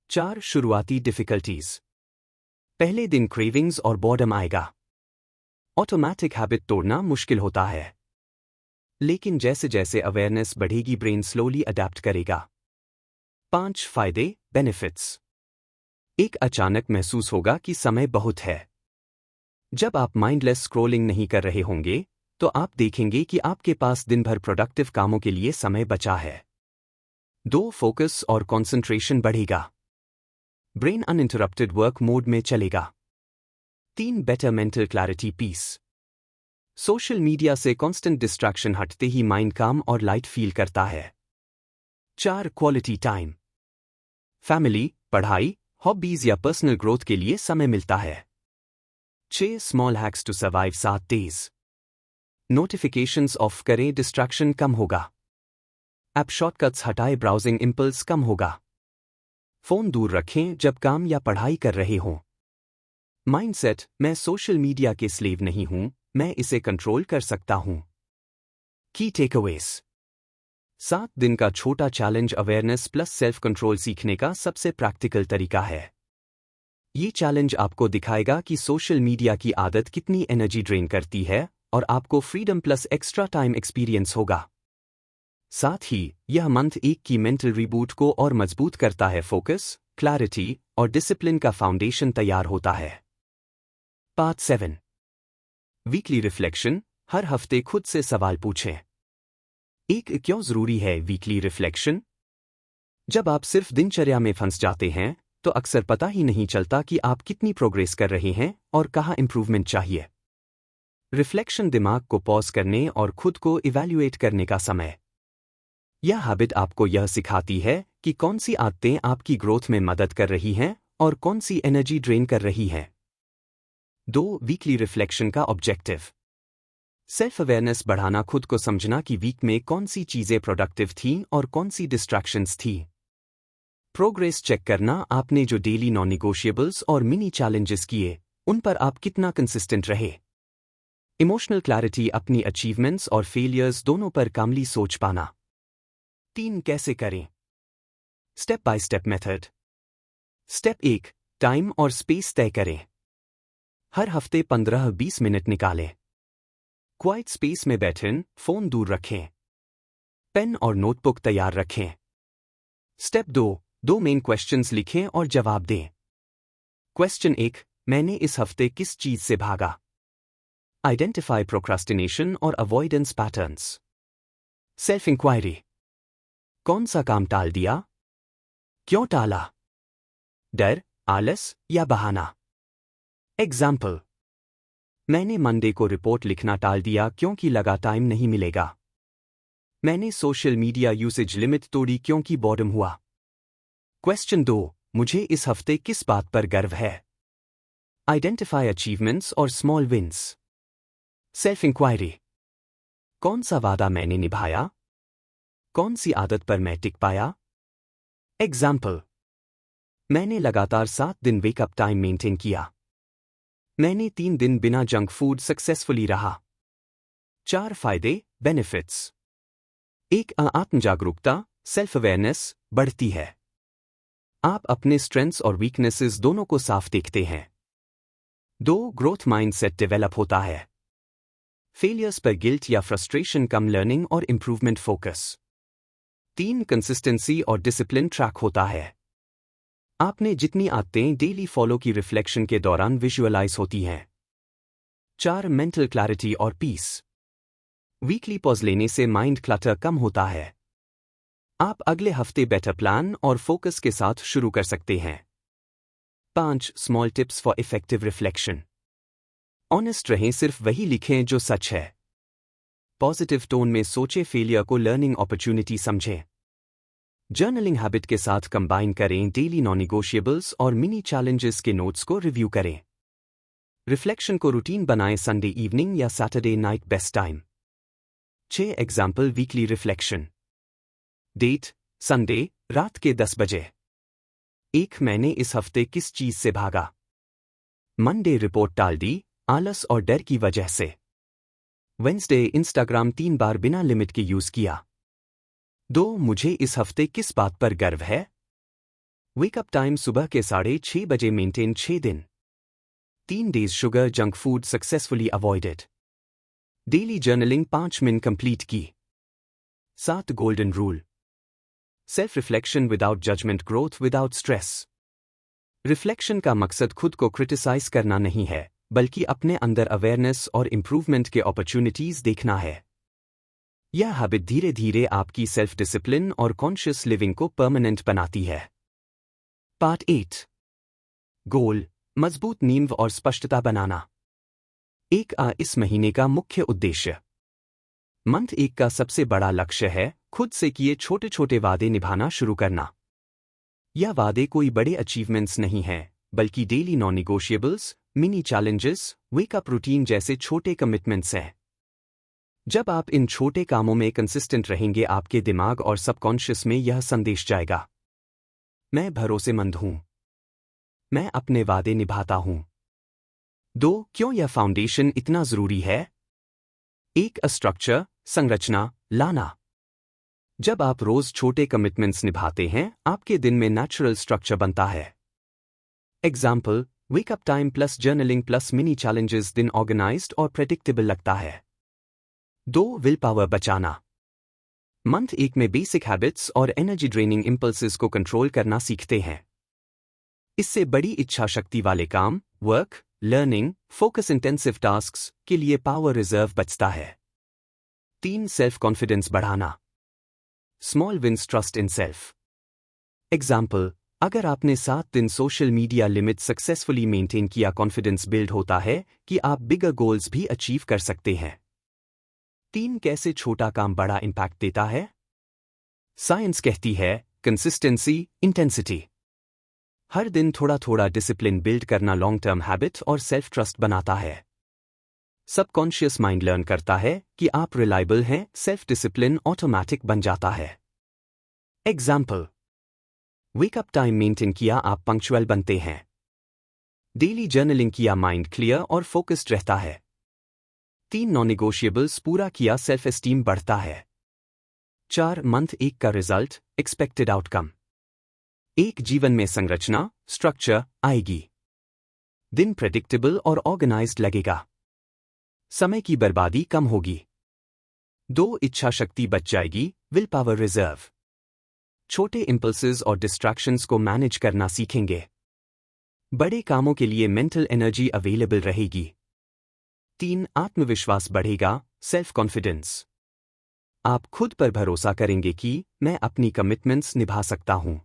4 शुरुआती डिफिकल्टीज। पहले दिन क्रेविंग्स और बॉर्डम आएगा। ऑटोमैटिक हैबिट तोड़ना मुश्किल होता है। लेकिन जैसे जैसे अवेयरनेस बढ़ेगी, ब्रेन स्लोली अडैप्ट करेगा। 5 फायदे बेनिफिट्स। 1 अचानक महसूस होगा कि समय बहुत है। जब आप माइंडलेस स्क्रॉलिंग नहीं कर रहे होंगे, तो आप देखेंगे कि आपके पास दिन भर प्रोडक्टिव कामों के लिए समय बचा है। 2 फोकस और कंसंट्रेशन बढ़ेगा। ब्रेन अनइंटरप्टेड वर्क मोड में चलेगा। 3 better mental clarity peace. Social media से कांस्टेंट डिस्ट्रैक्शन हटते ही माइंड काम और लाइट फील करता है। 4 क्वालिटी टाइम। फैमिली, पढ़ाई, हॉबीज या पर्सनल ग्रोथ के लिए समय मिलता है। 6 small hacks to survive 7 days. Notifications off करें, डिस्ट्रैक्शन कम होगा। ऐप शॉर्टकट्स हटाए, ब्राउजिंग इंपल्स कम होगा। फोन दूर रखें जब काम या पढ़ाई कर रहे हों। माइंडसेट, मैं सोशल मीडिया के स्लेव नहीं हूं, मैं इसे कंट्रोल कर सकता हूं। की टेकअवेज। 7 दिन का छोटा challenge awareness plus self control सीखने का सबसे प्रैक्टिकल तरीका है। ये चैलेंज आपको दिखाएगा कि सोशल मीडिया की आदत कितनी एनर्जी ड्रेन करती है और आपको freedom plus extra time experience होगा। साथ ही यह मंथ 1 की मेंटल रिबूट को और मजबूत करता है। फोकस, क्लैरिटी और डिसिप्लिन का फाउंडेशन तैयार होता है। Part 7 weekly reflection. हर हफ्ते खुद से सवाल पूछें। एक क्यों जरूरी है वीकली रिफ्लेक्शन? जब आप सिर्फ दिनचर्या में फंस जाते हैं तो अक्सर पता ही नहीं चलता कि आप कितनी प्रोग्रेस कर रहे हैं और कहाँ इंप्रूवमेंट चाहिए। रिफ्लेक्शन दिमाग को पॉज करने और खुद को इवैल्यूएट करने का समय। यह हैबिट आपको यह सिखाती है कि कौन सी आदतें आपकी ग्रोथ में मदद कर रही हैं और कौन सी एनर्जी ड्रेन कर रही हैं। 2. वीकली रिफ्लेक्शन का ऑब्जेक्टिव। सेल्फ अवेयरनेस बढ़ाना, खुद को समझना कि वीक में कौन सी चीजें प्रोडक्टिव थीं और कौन सी डिस्ट्रैक्शंस थी। प्रोग्रेस चेक करना, आपने जो डेली नॉन निगोशिएबल्स और मिनी चैलेंजेस किए उन पर आप कितना कंसिस्टेंट रहे। इमोशनल क्लैरिटी, अपनी अचीवमेंट्स और फेलियर्स दोनों पर कामली सोच पाना। 3. कैसे करें? Step by step method. Step 1. Time और स्पेस तय करें। हर हफ्ते 15-20 मिनट निकालें। क्वाइट स्पेस में बैठें, फोन दूर रखें। पेन और नोटबुक तैयार रखें। स्टेप 2. 2 मेन क्वेश्चंस लिखें और जवाब दें। क्वेश्चन 1. मैंने इस हफ्ते किस चीज से भागा? आइडेंटिफाई प्रोक्रास्टिनेशन और अवॉइडेंस पैटर्न्स। Self inquiry. कौन सा काम टाल दिया? क्यों टाला? डर, आलस या बहाना? एग्जाम्पल: मैंने मंडे को रिपोर्ट लिखना टाल दिया क्योंकि लगा टाइम नहीं मिलेगा। मैंने सोशल मीडिया यूसेज लिमिट तोड़ी क्योंकि बोर्डम हुआ। क्वेश्चन 2. मुझे इस हफ्ते किस बात पर गर्व है? आइडेंटिफाई अचीवमेंट्स और स्मॉल विन्स। Self inquiry. कौन सा वादा मैंने निभाया? कौन सी आदत पर मैं टिक पाया? एग्जाम्पल: मैंने लगातार 7 दिन वेकअप टाइम मेंटेन किया। मैंने 3 दिन बिना जंक फूड सक्सेसफुली रहा। 4 फायदे, बेनिफिट्स। 1. आत्मजागरूकता, सेल्फ अवेयरनेस बढ़ती है। आप अपने स्ट्रेंथ्स और वीकनेसेस दोनों को साफ देखते हैं। 2. ग्रोथ माइंडसेट डेवलप होता है। फेलियर्स पर गिल्ट या फ्रस्ट्रेशन कम, लर्निंग और इंप्रूवमेंट फोकस। 3. कंसिस्टेंसी और डिसिप्लिन ट्रैक होता है। आपने जितनी आदतें डेली फॉलो की रिफ्लेक्शन के दौरान विजुअलाइज होती हैं। 4. मेंटल क्लैरिटी और पीस। वीकली पॉज लेने से माइंड क्लटर कम होता है। आप अगले हफ्ते बेटर प्लान और फोकस के साथ शुरू कर सकते हैं। 5. Small tips for effective reflection. Honest रहें, सिर्फ वही लिखें जो सच है। पॉजिटिव टोन में सोचें, फेलियर को लर्निंग अपॉर्चुनिटी समझें। जर्नलिंग हैबिट के साथ कंबाइन करें, डेली नॉन निगोशिएबल्स और मिनी चैलेंजेस के नोट्स को रिव्यू करें। रिफ्लेक्शन को रूटीन बनाएं, संडे इवनिंग या Saturday night best time. 6 example weekly reflection. Date: Sunday, रात के 10 बजे। 1. मैंने इस हफ्ते किस चीज से भागा? मंडे, रिपोर्ट टाल दी, आलस और डर की वजह से। वेंसडे, इंस्टाग्राम 3 बार बिना लिमिट के यूज किया। 2. मुझे इस हफ्ते किस बात पर गर्व है? वेकअप टाइम सुबह के 6:30 बजे, मेंटेन 6 दिन। 3 days sugar junk food successfully avoided. Daily journaling 5 minute complete की। 7. Golden rule. Self reflection without judgement, growth without stress. Reflection का मकसद खुद को क्रिटिसाइज करना नहीं है, बल्कि अपने अंदर अवेयरनेस और इंप्रूवमेंट के अपॉर्चुनिटीज देखना है। यह हैबिट धीरे धीरे आपकी सेल्फ डिसिप्लिन और कॉन्शियस लिविंग को परमानेंट बनाती है। पार्ट 8। गोल, मजबूत नींव और स्पष्टता बनाना। इस महीने का मुख्य उद्देश्य। मंथ 1 का सबसे बड़ा लक्ष्य है खुद से किए छोटे छोटे वादे निभाना शुरू करना। यह वादे कोई बड़े अचीवमेंट्स नहीं हैं, बल्कि daily non negotiables, mini challenges, wake up routine जैसे छोटे कमिटमेंट्स हैं। जब आप इन छोटे कामों में कंसिस्टेंट रहेंगे, आपके दिमाग और सबकॉन्शियस में यह संदेश जाएगा: मैं भरोसेमंद हूं, मैं अपने वादे निभाता हूं। 2. क्यों यह फाउंडेशन इतना जरूरी है? 1. स्ट्रक्चर, संरचना लाना। जब आप रोज छोटे कमिटमेंट्स निभाते हैं, आपके दिन में नेचुरल स्ट्रक्चर बनता है। Example: wake up time plus journaling plus mini challenges, दिन ऑर्गेनाइज्ड और प्रेडिक्टेबल लगता है। 2. विल पावर बचाना। मंथ 1 में बेसिक हैबिट्स और एनर्जी ड्रेनिंग इंपल्सेस को कंट्रोल करना सीखते हैं। इससे बड़ी इच्छा शक्ति वाले काम, work, learning, focus intensive tasks के लिए पावर रिजर्व बचता है। 3 सेल्फ कॉन्फिडेंस बढ़ाना। Small wins trust in self. Example, अगर आपने 7 दिन social media limit successfully maintain किया, कॉन्फिडेंस बिल्ड होता है कि आप बिगर गोल्स भी अचीव कर सकते हैं। 3 कैसे छोटा काम बड़ा इंपैक्ट देता है। साइंस कहती है कंसिस्टेंसी, इंटेंसिटी। हर दिन थोड़ा थोड़ा डिसिप्लिन बिल्ड करना लॉन्ग टर्म हैबिट और सेल्फ ट्रस्ट बनाता है। सबकॉन्शियस माइंड लर्न करता है कि आप रिलायबल हैं, सेल्फ डिसिप्लिन ऑटोमैटिक बन जाता है। एग्जाम्पल, वेकअप टाइम मेंटेन किया, आप पंक्चुअल बनते हैं। डेली जर्नलिंग किया, माइंड क्लियर और फोकस्ड रहता है। 3 नॉन नेगोशिएबल्स पूरा किया, सेल्फ एस्टीम बढ़ता है। 4 मंथ 1 का रिजल्ट, एक्सपेक्टेड आउटकम। 1 जीवन में संरचना, स्ट्रक्चर आएगी। दिन प्रेडिक्टेबल और ऑर्गेनाइज्ड लगेगा। समय की बर्बादी कम होगी। 2 इच्छा शक्ति बच जाएगी, विल पावर रिजर्व। छोटे इंपल्सेस और डिस्ट्रैक्शंस को मैनेज करना सीखेंगे। बड़े कामों के लिए मेंटल एनर्जी अवेलेबल रहेगी। 3 आत्मविश्वास बढ़ेगा, सेल्फ कॉन्फिडेंस। आप खुद पर भरोसा करेंगे कि मैं अपनी कमिटमेंट्स निभा सकता हूं।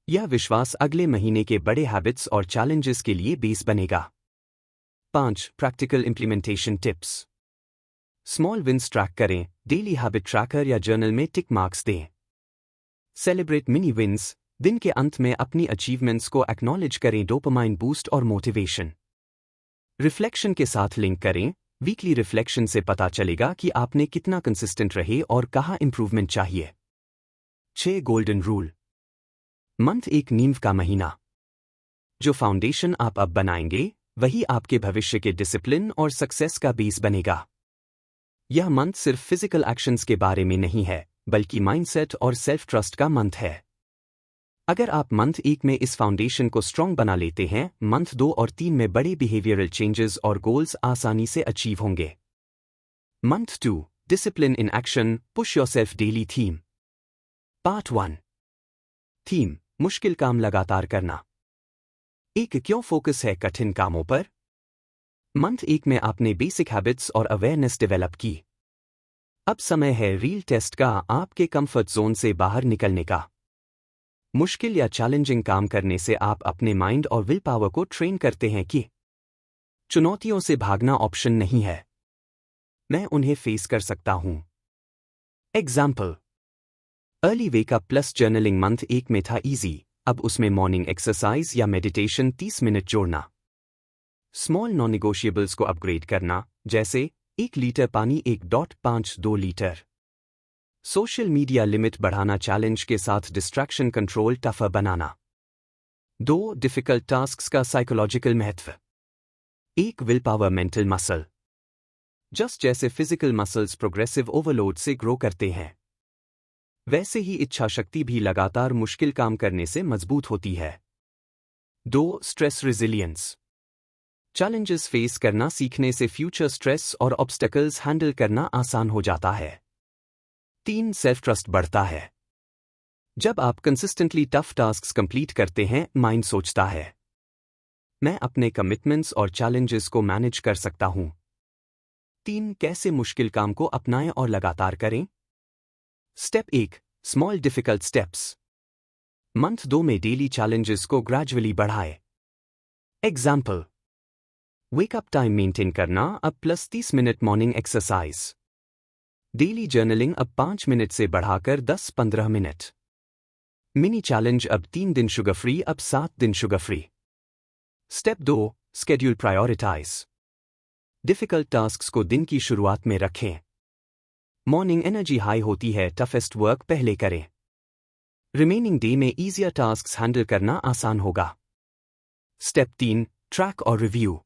यह विश्वास अगले महीने के बड़े हैबिट्स और चैलेंजेस के लिए बेस बनेगा। 5 practical implementation tips. Small wins track करें, डेली हैबिट ट्रैकर या जर्नल में टिक मार्क्स दें। सेलिब्रेट मिनी विंस, दिन के अंत में अपनी अचीवमेंट्स को एक्नॉलेज करें, डोपामाइन बूस्ट और मोटिवेशन। रिफ्लेक्शन के साथ लिंक करें, वीकली रिफ्लेक्शन से पता चलेगा कि आपने कितना कंसिस्टेंट रहे और कहाँ इंप्रूवमेंट चाहिए। 6 गोल्डन रूल। मंथ 1 नींव का महीना। जो फाउंडेशन आप अब बनाएंगे वही आपके भविष्य के डिसिप्लिन और सक्सेस का बेस बनेगा। यह मंथ सिर्फ फिजिकल एक्शंस के बारे में नहीं है, बल्कि माइंडसेट और सेल्फ ट्रस्ट का मंथ है। अगर आप मंथ 1 में इस फाउंडेशन को स्ट्रॉन्ग बना लेते हैं, मंथ 2 और 3 में बड़े बिहेवियरल चेंजेस और गोल्स आसानी से अचीव होंगे। Month 2 discipline in action, push yourself daily theme. Part 1 theme, मुश्किल काम लगातार करना। एक क्यों फोकस है कठिन कामों पर। मंथ 1 में आपने बेसिक हैबिट्स और अवेयरनेस डेवलप की। अब समय है रियल टेस्ट का, आपके कंफर्ट जोन से बाहर निकलने का। मुश्किल या चैलेंजिंग काम करने से आप अपने माइंड और विल पावर को ट्रेन करते हैं कि चुनौतियों से भागना ऑप्शन नहीं है, मैं उन्हें फेस कर सकता हूं। Example, early wake up plus journaling month 1 में था इजी, अब उसमें मॉर्निंग एक्सरसाइज या मेडिटेशन 30 मिनट जोड़ना। स्मॉल नॉन नेगोशिएबल्स को अपग्रेड करना, जैसे 1 लीटर पानी 1.52 लीटर। सोशल मीडिया लिमिट बढ़ाना, चैलेंज के साथ डिस्ट्रैक्शन कंट्रोल टफर बनाना। 2 डिफिकल्ट टास्क्स का साइकोलॉजिकल महत्व। 1 will power mental muscle. Just जैसे फिजिकल मसल्स प्रोग्रेसिव ओवरलोड से ग्रो करते हैं, वैसे ही इच्छा शक्ति भी लगातार मुश्किल काम करने से मजबूत होती है। 2 स्ट्रेस रेजिलियंस। चैलेंजेस फेस करना सीखने से फ्यूचर स्ट्रेस और ऑब्स्टेकल्स हैंडल करना आसान हो जाता है। 3 सेल्फ ट्रस्ट बढ़ता है। जब आप कंसिस्टेंटली टफ टास्क्स कंप्लीट करते हैं, माइंड सोचता है, मैं अपने कमिटमेंट्स और चैलेंजेस को मैनेज कर सकता हूं। 3 कैसे मुश्किल काम को अपनाएं और लगातार करें। Step 1 small difficult steps. Month 2 में डेली चैलेंजेस को ग्रेजुअली बढ़ाएं। एग्जाम्पल, वेकअप टाइम मेंटेन करना, अब plus 30 minute morning exercise. Daily journaling अब 5 मिनट से बढ़ाकर 10-15 मिनट। मिनी चैलेंज, अब 3 दिन शुगर फ्री, अब 7 दिन sugar free. Step 2 schedule prioritise. Difficult tasks को दिन की शुरुआत में रखें। मॉर्निंग एनर्जी हाई होती है, टफेस्ट वर्क पहले करें। रिमेनिंग डे में ईजियर टास्क्स हैंडल करना आसान होगा। स्टेप 3 ट्रैक और रिव्यू।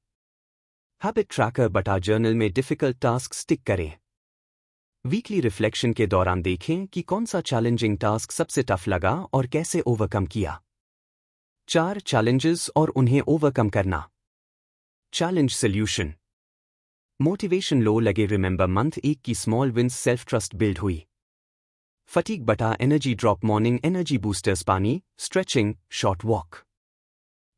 हैबिट ट्रैकर बटा जर्नल में डिफिकल्ट टास्क टिक करें। वीकली रिफ्लेक्शन के दौरान देखें कि कौन सा चैलेंजिंग टास्क सबसे टफ लगा और कैसे ओवरकम किया। 4 चैलेंजेस और उन्हें ओवरकम करना। Challenge solution. मोटिवेशन लो लगे, रिमेंबर मंथ 1 की small wins, self trust build हुई। फटीग बटा energy drop, morning energy boosters, पानी, स्ट्रेचिंग, शॉर्ट वॉक।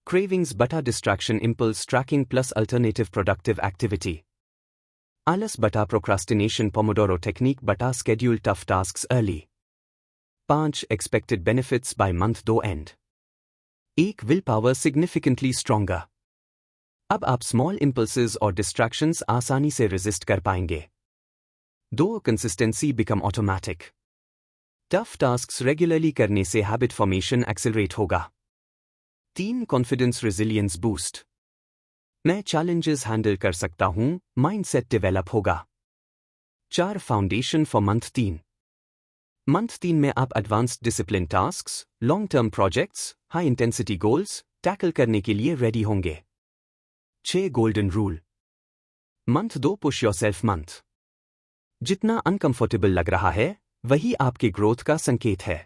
क्रेविंग्स बटा distraction, impulse tracking plus alternative productive activity. आलस बटा प्रोक्रास्टिनेशन पोमोडोरो टेक्निक बटा schedule tough tasks early. 5 expected benefits by month 2 end. 1 willpower significantly stronger. अब आप small impulses और distractions आसानी से रेजिस्ट कर पाएंगे। 2 consistency become automatic. Tough tasks regularly करने से हैबिट फॉर्मेशन एक्सेलरेट होगा। 3 कॉन्फिडेंस रेजिलियंस बूस्ट। मैं चैलेंजेस हैंडल कर सकता हूं, माइंडसेट डेवलप होगा। 4 फाउंडेशन फॉर मंथ 3। मंथ 3 में आप advanced discipline tasks, long term projects, high intensity goals tackle करने के लिए रेडी होंगे। 6 golden rule. Month 2 push yourself month. जितना अनकंफर्टेबल लग रहा है वही आपके ग्रोथ का संकेत है।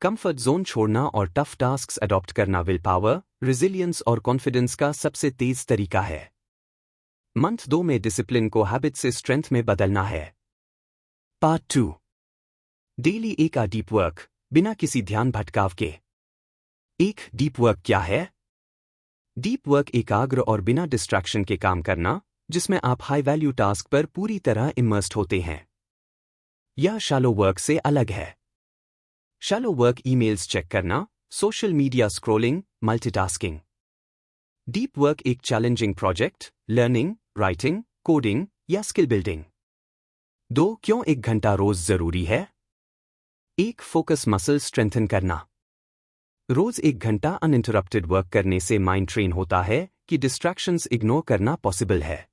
कंफर्ट जोन छोड़ना और टफ टास्क्स अडॉप्ट करना विल पावर, रेजिलियंस और कॉन्फिडेंस का सबसे तेज तरीका है। मंथ 2 में डिसिप्लिन को हैबिट से स्ट्रेंथ में बदलना है। पार्ट 2। डेली एक डीप वर्क बिना किसी ध्यान भटकाव के। एक डीप वर्क क्या है? डीप वर्क एकाग्र और बिना डिस्ट्रैक्शन के काम करना जिसमें आप हाई वैल्यू टास्क पर पूरी तरह इमर्स्ड होते हैं। यह शैलो वर्क से अलग है। शैलो वर्क ईमेल्स चेक करना, social media scrolling, multitasking. Deep work एक challenging project, learning, writing, coding या स्किल बिल्डिंग। 2 क्यों 1 घंटा रोज जरूरी है? 1 फोकस मसल स्ट्रेंथन करना। रोज 1 घंटा अनइंटरप्टेड वर्क करने से माइंड ट्रेन होता है कि डिस्ट्रैक्शंस इग्नोर करना पॉसिबल है।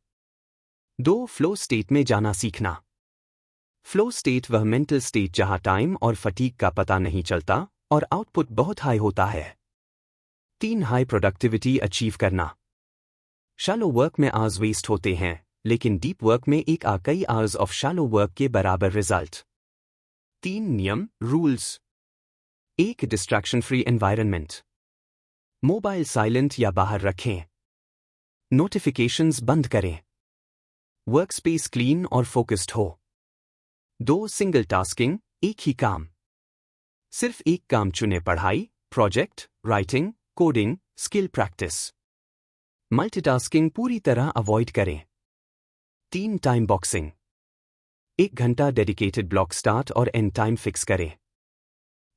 2 फ्लो स्टेट में जाना सीखना। फ्लो स्टेट वह मेंटल स्टेट जहां टाइम और फटीग का पता नहीं चलता और आउटपुट बहुत हाई होता है। 3 हाई प्रोडक्टिविटी अचीव करना। शैलो वर्क में आवर्स वेस्ट होते हैं, लेकिन डीप वर्क में कई आवर्स ऑफ शैलो वर्क के बराबर रिजल्ट। 3 नियम, rules. 1 distraction free environment. Mobile silent या बाहर रखें। नोटिफिकेशंस बंद करें। वर्क स्पेस क्लीन और फोकस्ड हो। 2 सिंगल टास्किंग, एक ही काम। सिर्फ एक काम चुने, पढ़ाई, project, writing, coding, skill practice. Multitasking पूरी तरह अवॉइड करें। 3 टाइम बॉक्सिंग। 1 घंटा डेडिकेटेड ब्लॉक स्टार्ट और एंड टाइम फिक्स करें।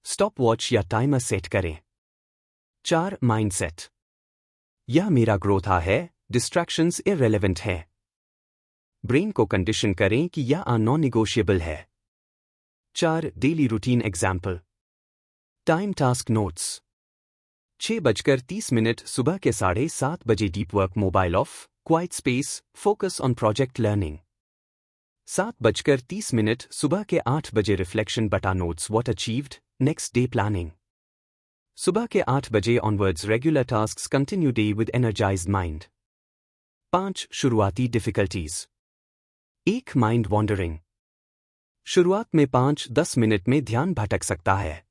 स्टॉप वॉच या टाइमर सेट करें। 4 माइंडसेट। यह मेरा ग्रोथ है, डिस्ट्रैक्शंस इररिलेवेंट है। ब्रेन को कंडीशन करें कि यह नॉन निगोशिएबल है। 4 daily routine example. Time task notes. 6:30 सुबह के 7:30 बजे deep work, mobile of, quite space, focus on project learning. 7:30 सुबह के 8 बजे रिफ्लेक्शन बटा notes what achieved, next day planning. सुबह के 8 बजे onwards regular tasks continue day with energised mind. 5 शुरुआती डिफिकल्टीज। 1 mind wandering. शुरुआत में 5-10 मिनट में ध्यान भटक सकता है।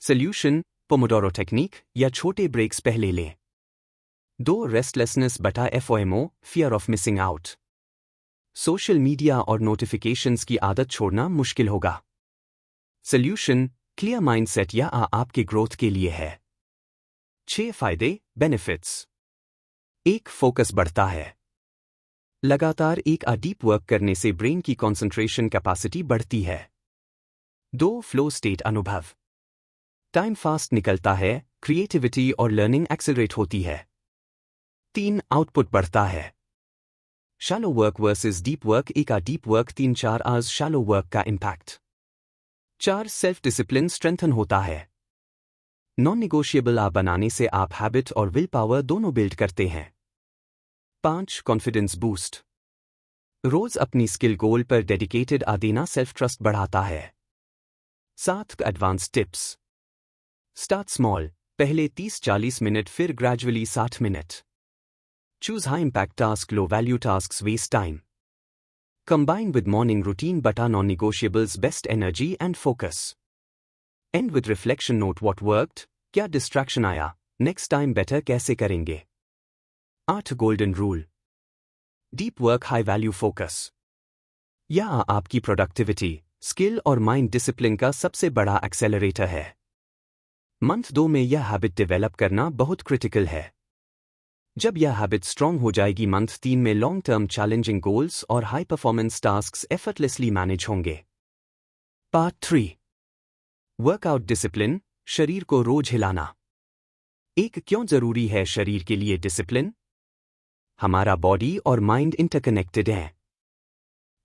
सॉल्यूशन, पोमोडोरो टेक्निक या छोटे ब्रेक्स पहले लें। 2 रेस्टलेसनेस बटा FOMO, fear of missing out. Social media और नोटिफिकेशंस की आदत छोड़ना मुश्किल होगा। सॉल्यूशन, क्लियर माइंडसेट या आपके ग्रोथ के लिए है। 6 फायदे, बेनिफिट्स। 1 फोकस बढ़ता है। लगातार एक डीप वर्क करने से ब्रेन की कंसंट्रेशन कैपेसिटी बढ़ती है। 2 फ्लो स्टेट अनुभव। टाइम फास्ट निकलता है, क्रिएटिविटी और लर्निंग एक्सेलरेट होती है। 3 आउटपुट बढ़ता है। Shallow work versus deep work, deep work 3-4 hours shallow work का इम्पैक्ट। 4 सेल्फ डिसिप्लिन स्ट्रेंथन होता है। नॉन निगोशिएबल बनाने से आप हैबिट और विल पावर दोनों बिल्ड करते हैं। 5 कॉन्फिडेंस बूस्ट। रोज अपनी स्किल गोल पर डेडिकेटेड देना सेल्फ ट्रस्ट बढ़ाता है। 7 एडवांस टिप्स। स्टार्ट स्मॉल, पहले 30-40 मिनट फिर gradually 60 minute. Choose high impact task, low value task waste time. Combine with morning routine बटा non negotiables best energy and focus. End with reflection note what worked, क्या distraction आया, next time better कैसे करेंगे। 8 golden rule. Deep work, high value focus. यह आपकी productivity, skill और mind discipline का सबसे बड़ा एक्सेलरेटर है। मंथ 2 में यह हैबिट डेवलप करना बहुत क्रिटिकल है। जब यह हैबिट स्ट्रॉन्ग हो जाएगी, मंथ 3 में लॉन्ग टर्म चैलेंजिंग गोल्स और high performance tasks effortlessly manage होंगे। पार्ट 3, वर्कआउट डिसिप्लिन, शरीर को रोज हिलाना। क्यों जरूरी है शरीर के लिए डिसिप्लिन? हमारा बॉडी और माइंड इंटरकनेक्टेड हैं।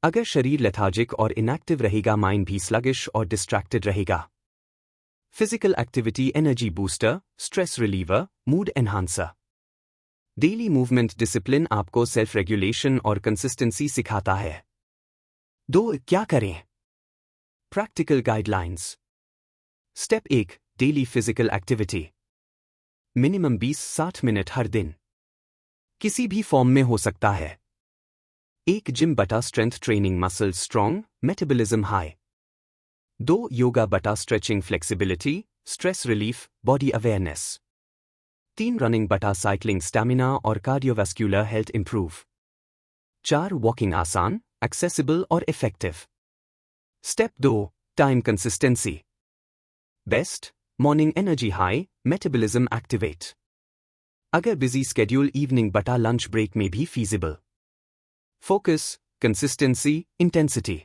अगर शरीर लेथार्जिक और इनएक्टिव रहेगा, माइंड भी स्लगिश और डिस्ट्रैक्टेड रहेगा। Physical activity energy booster, stress reliever, mood enhancer. Daily movement discipline आपको सेल्फ रेगुलेशन और कंसिस्टेंसी सिखाता है। 2, क्या करें? Practical guidelines. Step 1, daily physical activity. Minimum 20-60 minute हर दिन। किसी भी फॉर्म में हो सकता है। 1, जिम बटा strength training, muscle strong, metabolism high. 2, yoga बटा stretching, flexibility, stress relief, body awareness. 3, running बटा साइकिलिंग, स्टैमिना और कार्डियोवास्कुलर हेल्थ इंप्रूव। 4, वॉकिंग आसान, एक्सेसिबल और effective. Step 2, time consistency. Best, morning energy high, metabolism activate. अगर busy schedule, evening बटा lunch break में भी feasible. Focus, consistency, intensity.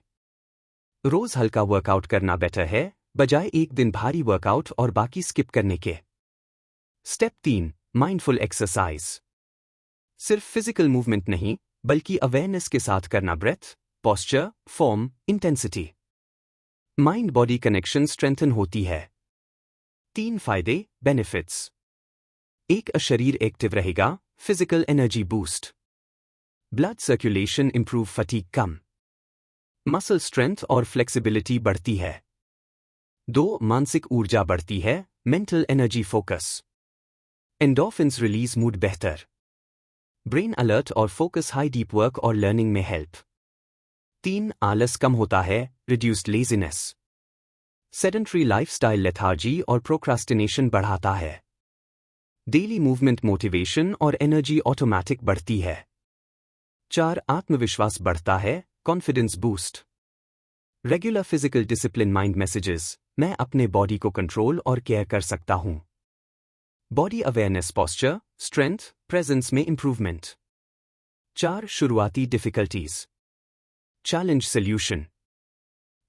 रोज हल्का वर्कआउट करना बेटर है, बजाय एक दिन भारी वर्कआउट और बाकी स्किप करने के। Step 3, mindful exercise. सिर्फ फिजिकल मूवमेंट नहीं, बल्कि अवेयरनेस के साथ करना। Breath, posture, form, intensity. Mind body connection strengthen होती है। 3 फायदे, बेनिफिट्स। 1, शरीर एक्टिव रहेगा, physical energy boost. Blood circulation improve, fatigue कम। मसल स्ट्रेंथ और फ्लेक्सिबिलिटी बढ़ती है। 2, मानसिक ऊर्जा बढ़ती है, mental energy focus. Endorphins release, mood बेहतर। ब्रेन अलर्ट और फोकस हाई, डीप वर्क और लर्निंग में हेल्प। 3, आलस कम होता है, reduced laziness. Sedentary lifestyle lethargy और प्रोक्रास्टिनेशन बढ़ाता है। डेली मूवमेंट मोटिवेशन और एनर्जी ऑटोमैटिक बढ़ती है। 4, आत्मविश्वास बढ़ता है, confidence boost. Regular physical discipline mind messages, मैं अपने बॉडी को कंट्रोल और केयर कर सकता हूं। Body awareness, posture, strength, presence में इंप्रूवमेंट। 4, शुरुआती डिफिकल्टीज। Challenge solution.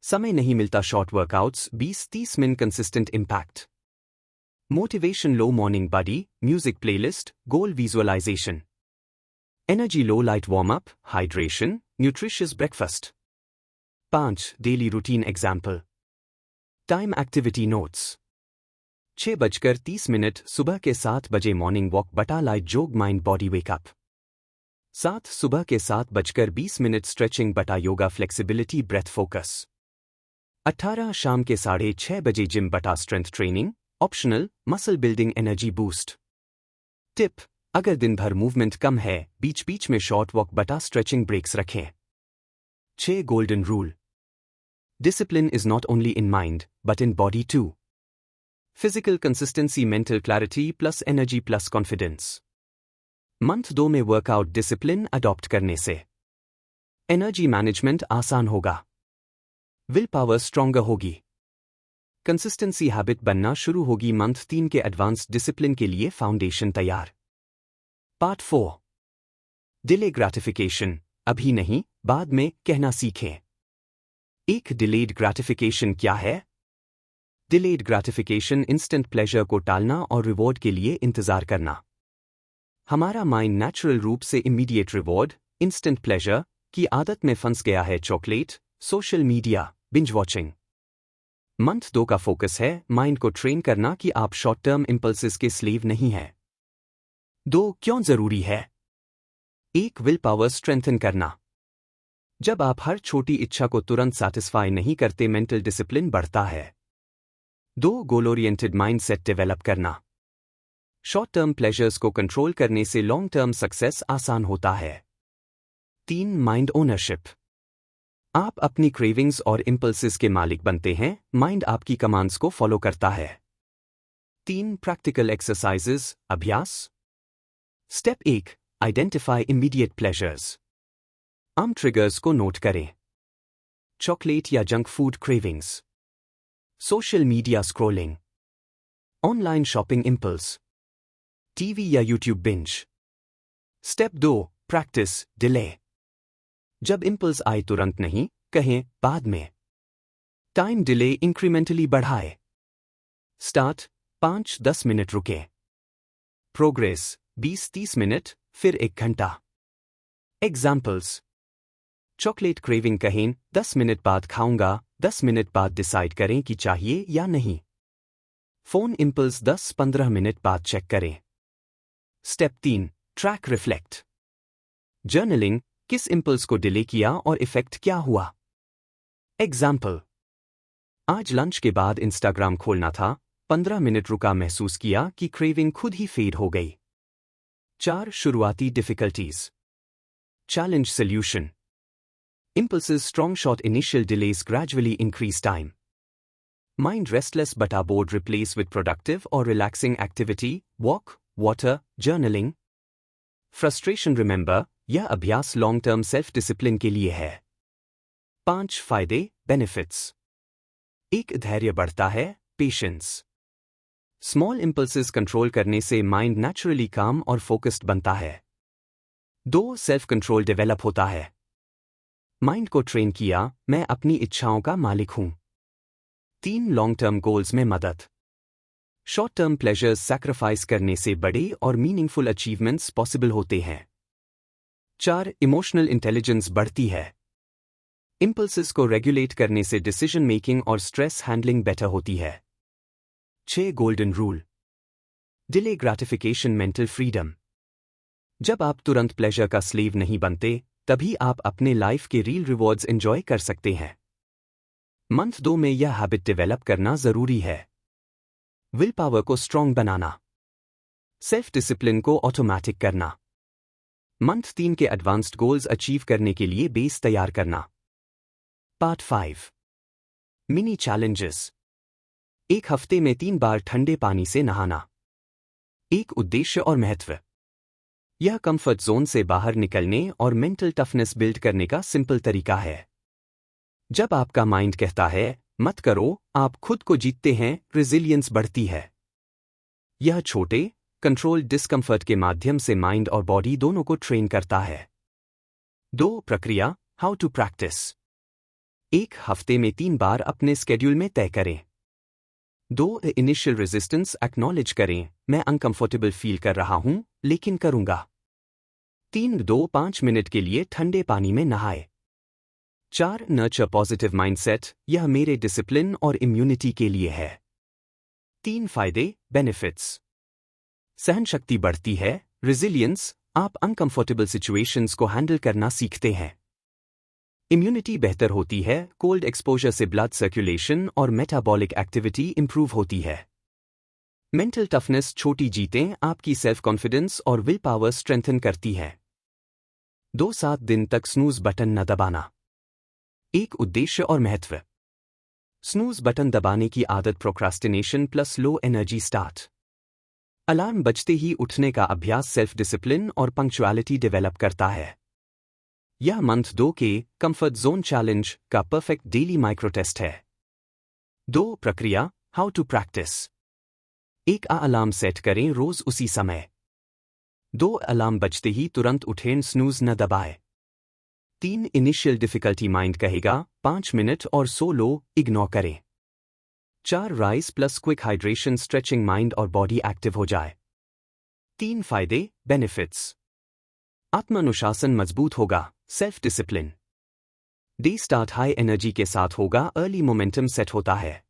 समय नहीं मिलता, short workouts, 20-30 minute consistent impact. Motivation low, morning body, music playlist, goal visualisation. Energy low, light warm up, hydration, nutritious breakfast. 5, daily routine example. Time activity notes. 6:30 सुबह के 7 बजे morning walk बटा light jog, mind body wake up. 7, सुबह के 7:20 stretching बटा yoga, flexibility, breath focus. 18, शाम के 6:30 बजे जिम बटा strength training, optional, muscle building, energy boost. Tip, अगर दिन भर मूवमेंट कम है, बीच बीच में शॉर्ट वॉक बटा स्ट्रेचिंग ब्रेक्स रखें। 6, golden rule. Discipline is not only in mind but in body too. Physical consistency, mental clarity plus energy plus confidence. Month 2 में वर्कआउट डिसिप्लिन अडॉप्ट करने से एनर्जी मैनेजमेंट आसान होगा, विल पावर स्ट्रॉन्गर होगी, consistency habit बनना शुरू होगी। Month 3 के एडवांस्ड डिसिप्लिन के लिए फाउंडेशन तैयार। पार्ट 4, डिले ग्रैटिफिकेशन, अभी नहीं, बाद में कहना सीखें। 1, डिलेड ग्रैटिफिकेशन क्या है? डिलेड ग्रैटिफिकेशन इंस्टेंट प्लेजर को टालना और रिवॉर्ड के लिए इंतजार करना। हमारा माइंड नेचुरल रूप से इमीडिएट रिवॉर्ड, इंस्टेंट प्लेजर की आदत में फंस गया है। Chocolate, social media, binge watching. Month 2 का फोकस है माइंड को ट्रेन करना कि आप शॉर्ट टर्म इंपल्सेस के स्लेव नहीं हैं। 2, क्यों जरूरी है? 1, विल पावर स्ट्रेंथन करना। जब आप हर छोटी इच्छा को तुरंत सैटिस्फाई नहीं करते, मेंटल डिसिप्लिन बढ़ता है। 2, गोल ओरिएंटेड माइंडसेट डेवलप करना। शॉर्ट टर्म प्लेजर्स को कंट्रोल करने से लॉन्ग टर्म सक्सेस आसान होता है। 3, माइंड ओनरशिप। आप अपनी क्रेविंग्स और इंपल्सेस के मालिक बनते हैं, माइंड आपकी कमांड्स को फॉलो करता है। 3, प्रैक्टिकल एक्सरसाइजेस, अभ्यास। Step 1, identify immediate pleasures. आम ट्रिगर्स को नोट करें। चॉकलेट या junk food cravings, social media scrolling, online shopping impulse, TV या YouTube binge. Step 2, practice delay. जब इंपल्स आए तुरंत नहीं, कहें बाद में। टाइम डिले इंक्रीमेंटली बढ़ाए। स्टार्ट 5-10 मिनट रुके। प्रोग्रेस 20-30 मिनट, फिर 1 घंटा। एग्जाम्पल्स। चॉकलेट क्रेविंग कहें 10 मिनट बाद खाऊंगा, 10 मिनट बाद डिसाइड करें कि चाहिए या नहीं। फोन इंपल्स 10-15 मिनट बाद चेक करें। Step 3, track reflect. जर्नलिंग, किस इंपल्स को डिले किया और इफेक्ट क्या हुआ। एग्जाम्पल। आज लंच के बाद इंस्टाग्राम खोलना था, 15 मिनट रुका, महसूस किया कि क्रेविंग खुद ही फेड हो गई। 4 शुरुआती difficulties. Challenge solution. Impulses strong shot initial delays gradually increase time. Mind restless but are bored replace with productive or relaxing activity, walk, water, journaling. Frustration remember, यह अभ्यास long term self discipline के लिए है। 5 फायदे benefits। 1 धैर्य बढ़ता है, patience। Small impulses control करने से mind naturally calm और focused बनता है। 2 सेल्फ कंट्रोल डेवलप होता है। माइंड को ट्रेन किया, मैं अपनी इच्छाओं का मालिक हूं। 3 लॉन्ग टर्म गोल्स में मदद। शॉर्ट टर्म प्लेजर्स सैक्रिफाइस करने से बड़े और मीनिंगफुल अचीवमेंट्स पॉसिबल होते हैं। 4 इमोशनल इंटेलिजेंस बढ़ती है। इंपल्सेस को रेगुलेट करने से डिसीजन मेकिंग और स्ट्रेस हैंडलिंग बेटर होती है। 6 golden rule. Delay gratification mental freedom. जब आप तुरंत प्लेजर का स्लेव नहीं बनते, तभी आप अपने लाइफ के रियल रिवॉर्ड्स एंजॉय कर सकते हैं। मंथ 2 में यह हैबिट डेवलप करना जरूरी है। विल पावर को स्ट्रॉन्ग बनाना। सेल्फ डिसिप्लिन को ऑटोमेटिक करना। मंथ 3 के एडवांस्ड गोल्स अचीव करने के लिए बेस तैयार करना। Part 5, mini challenges. 1 हफ्ते में 3 बार ठंडे पानी से नहाना। एक उद्देश्य और महत्व। यह कंफर्ट जोन से बाहर निकलने और मेंटल टफनेस बिल्ड करने का सिंपल तरीका है। जब आपका माइंड कहता है मत करो, आप खुद को जीतते हैं, रेजिलियंस बढ़ती है। यह छोटे, कंट्रोल्ड डिस्कम्फर्ट के माध्यम से माइंड और बॉडी दोनों को ट्रेन करता है। 2 प्रक्रिया, हाउ टू प्रैक्टिस। 1 हफ्ते में 3 बार अपने स्केड्यूल में तय करें। 2 इनिशियल रेजिस्टेंस एक्नॉलेज करें, मैं अनकंफर्टेबल फील कर रहा हूं, लेकिन करूंगा। 3 2-5 मिनट के लिए ठंडे पानी में नहाए। 4 नर्चर पॉजिटिव माइंडसेट, यह मेरे डिसिप्लिन और इम्यूनिटी के लिए है। 3 फायदे बेनिफिट्स। सहनशक्ति बढ़ती है, रेजिलियंस, आप अनकंफर्टेबल सिचुएशंस को हैंडल करना सीखते हैं। इम्यूनिटी बेहतर होती है, कोल्ड एक्सपोजर से ब्लड सर्कुलेशन और मेटाबॉलिक एक्टिविटी इंप्रूव होती है। मेंटल टफनेस, छोटी जीतें आपकी सेल्फ कॉन्फिडेंस और विल पावर स्ट्रेंथन करती है। 2-7 दिन तक स्नूज बटन न दबाना। एक उद्देश्य और महत्व। स्नूज बटन दबाने की आदत procrastination plus low energy start. Alarm बजते ही उठने का अभ्यास सेल्फ डिसिप्लिन और पंक्चुअलिटी डेवलप करता है। यह मंथ 2 के कंफर्ट जोन चैलेंज का परफेक्ट डेली माइक्रो टेस्ट है। 2 प्रक्रिया, how to practice. 1 alarm set करें रोज उसी समय। 2 अलार्म बजते ही तुरंत उठें, स्नूज न दबाए। 3 इनिशियल डिफिकल्टी, माइंड कहेगा 5 मिनट और सो लो, इग्नोर करें। 4 rice plus quick hydration, stretching mind और बॉडी एक्टिव हो जाए। 3 फायदे बेनिफिट्स। आत्मानुशासन मजबूत होगा, self discipline. Day start high energy के साथ होगा, अर्ली मोमेंटम सेट होता है।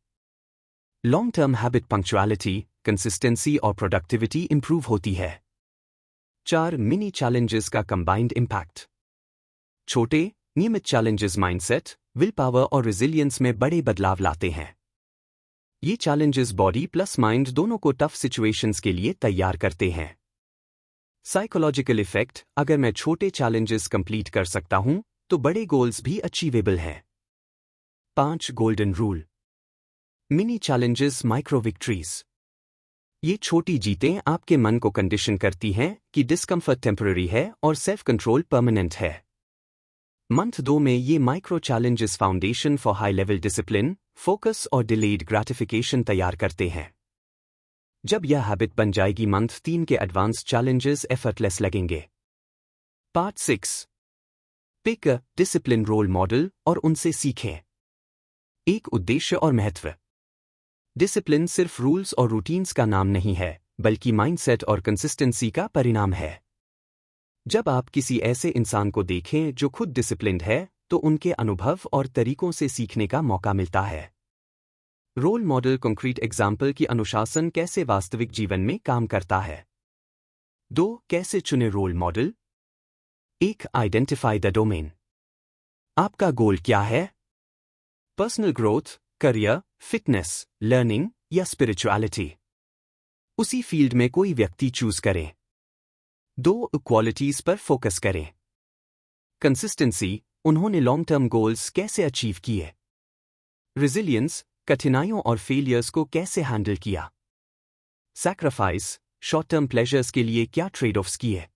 Long term habit punctuality, consistency और प्रोडक्टिविटी इंप्रूव होती है। 4 मिनी चैलेंजेस का कंबाइंड इंपैक्ट। छोटे, नियमित चैलेंजेस माइंडसेट, विल पावर और रेजिलियंस में बड़े बदलाव लाते हैं। ये चैलेंजेस बॉडी प्लस माइंड दोनों को टफ सिचुएशंस के लिए तैयार करते हैं। साइकोलॉजिकल इफेक्ट, अगर मैं छोटे चैलेंजेस कंप्लीट कर सकता हूं, तो बड़े गोल्स भी अचीवेबल हैं। 5 golden rule. Mini challenges, micro victories. ये छोटी जीतें आपके मन को कंडीशन करती हैं कि डिस्कम्फर्ट टेम्पररी है और सेल्फ कंट्रोल परमानेंट है। मंथ 2 में ये micro challenges foundation for high level discipline, focus और डिलेड ग्रेटिफिकेशन तैयार करते हैं। जब यह हैबिट बन जाएगी, मंथ 3 के एडवांस चैलेंजेस एफर्टलेस लगेंगे। Part 6। Pick a discipline role model और उनसे सीखें। एक उद्देश्य और महत्व। डिसिप्लिन सिर्फ रूल्स और रूटीन्स का नाम नहीं है, बल्कि माइंडसेट और कंसिस्टेंसी का परिणाम है। जब आप किसी ऐसे इंसान को देखें जो खुद डिसिप्लिन्ड है, तो उनके अनुभव और तरीकों से सीखने का मौका मिलता है। रोल मॉडल कंक्रीट एग्जाम्पल की अनुशासन कैसे वास्तविक जीवन में काम करता है। 2. कैसे चुने role model. 1. Identify the domain. आपका गोल क्या है? Personal growth, career, fitness, learning या स्पिरिचुअलिटी। उसी फील्ड में कोई व्यक्ति चूज करें। 2. क्वालिटीज पर फोकस करें। कंसिस्टेंसी, उन्होंने लॉन्ग टर्म गोल्स कैसे अचीव किए। रिजिलियंस, कठिनाइयों और फेलियर्स को कैसे हैंडल किया। सैक्रिफाइस, शॉर्ट टर्म प्लेजर्स के लिए क्या ट्रेड ऑफ्स किए।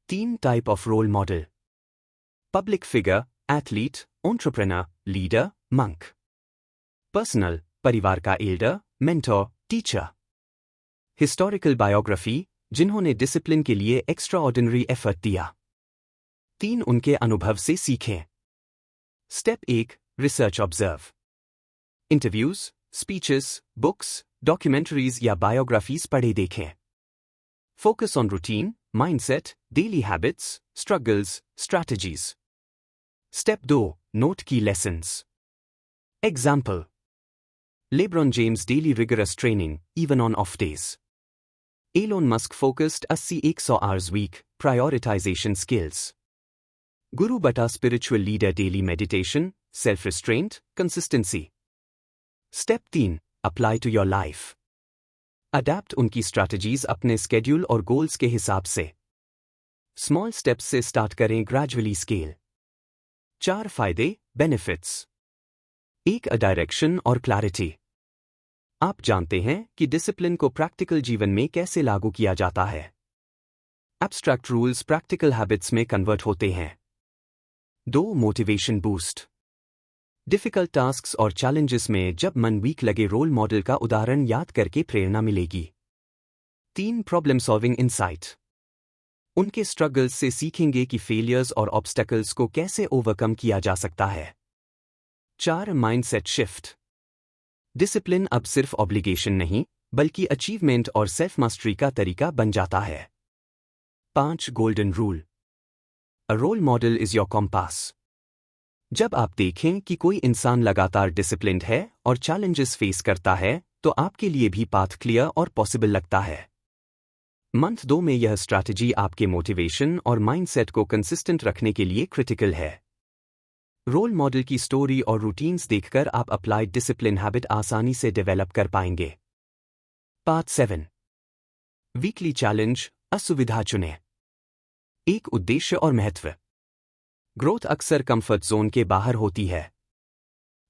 3. Type of role model. Public figure, athlete, entrepreneur, leader, monk. Personal, परिवार का elder, mentor, teacher. Historical biography, जिन्होंने डिसिप्लिन के लिए एक्स्ट्रा ऑर्डिनरी एफर्ट दिया। 3. उनके अनुभव से सीखें। Step 1. Research observe. Interviews, speeches, books, documentaries या बायोग्राफीज पढ़े देखें। Focus on routine, mindset, daily habits, struggles, strategies. Step 2. Note key lessons. Example: LeBron James daily rigorous training even on off days. Elon Musk focused 80-100 hours week, prioritisation skills. Guru बटा spiritual leader daily meditation, self restraint, consistency. Step 3. Apply to your life. Adapt उनकी strategies अपने schedule और goals के हिसाब से। Small steps से start करें, gradually scale. 4 फायदे, बेनिफिट्स। 1. डायरेक्शन और क्लैरिटी। आप जानते हैं कि डिसिप्लिन को प्रैक्टिकल जीवन में कैसे लागू किया जाता है। एब्स्ट्रैक्ट रूल्स प्रैक्टिकल हैबिट्स में कन्वर्ट होते हैं। 2. Motivation boost. डिफिकल्ट टास्क्स और चैलेंजेस में जब मन वीक लगे, रोल मॉडल का उदाहरण याद करके प्रेरणा मिलेगी। 3. Problem solving insight. उनके स्ट्रगल्स से सीखेंगे कि फेलियर्स और ऑब्स्टेकल्स को कैसे ओवरकम किया जा सकता है। 4. Mindset shift. डिसिप्लिन अब सिर्फ ऑब्लिगेशन नहीं, बल्कि अचीवमेंट और सेल्फ मास्टरी का तरीका बन जाता है। 5. Golden rule. A role model is your compass. जब आप देखें कि कोई इंसान लगातार डिसिप्लिन्ड है और चैलेंजेस फेस करता है, तो आपके लिए भी पाथ क्लियर और पॉसिबल लगता है। मंथ 2 में यह स्ट्रैटेजी आपके मोटिवेशन और माइंडसेट को कंसिस्टेंट रखने के लिए क्रिटिकल है। रोल मॉडल की स्टोरी और रूटीन्स देखकर आप अप्लाइड डिसिप्लिन हैबिट आसानी से डेवलप कर पाएंगे। पार्ट 7। वीकली चैलेंज, असुविधा चुनें। एक उद्देश्य और महत्व। ग्रोथ अक्सर कंफर्ट जोन के बाहर होती है।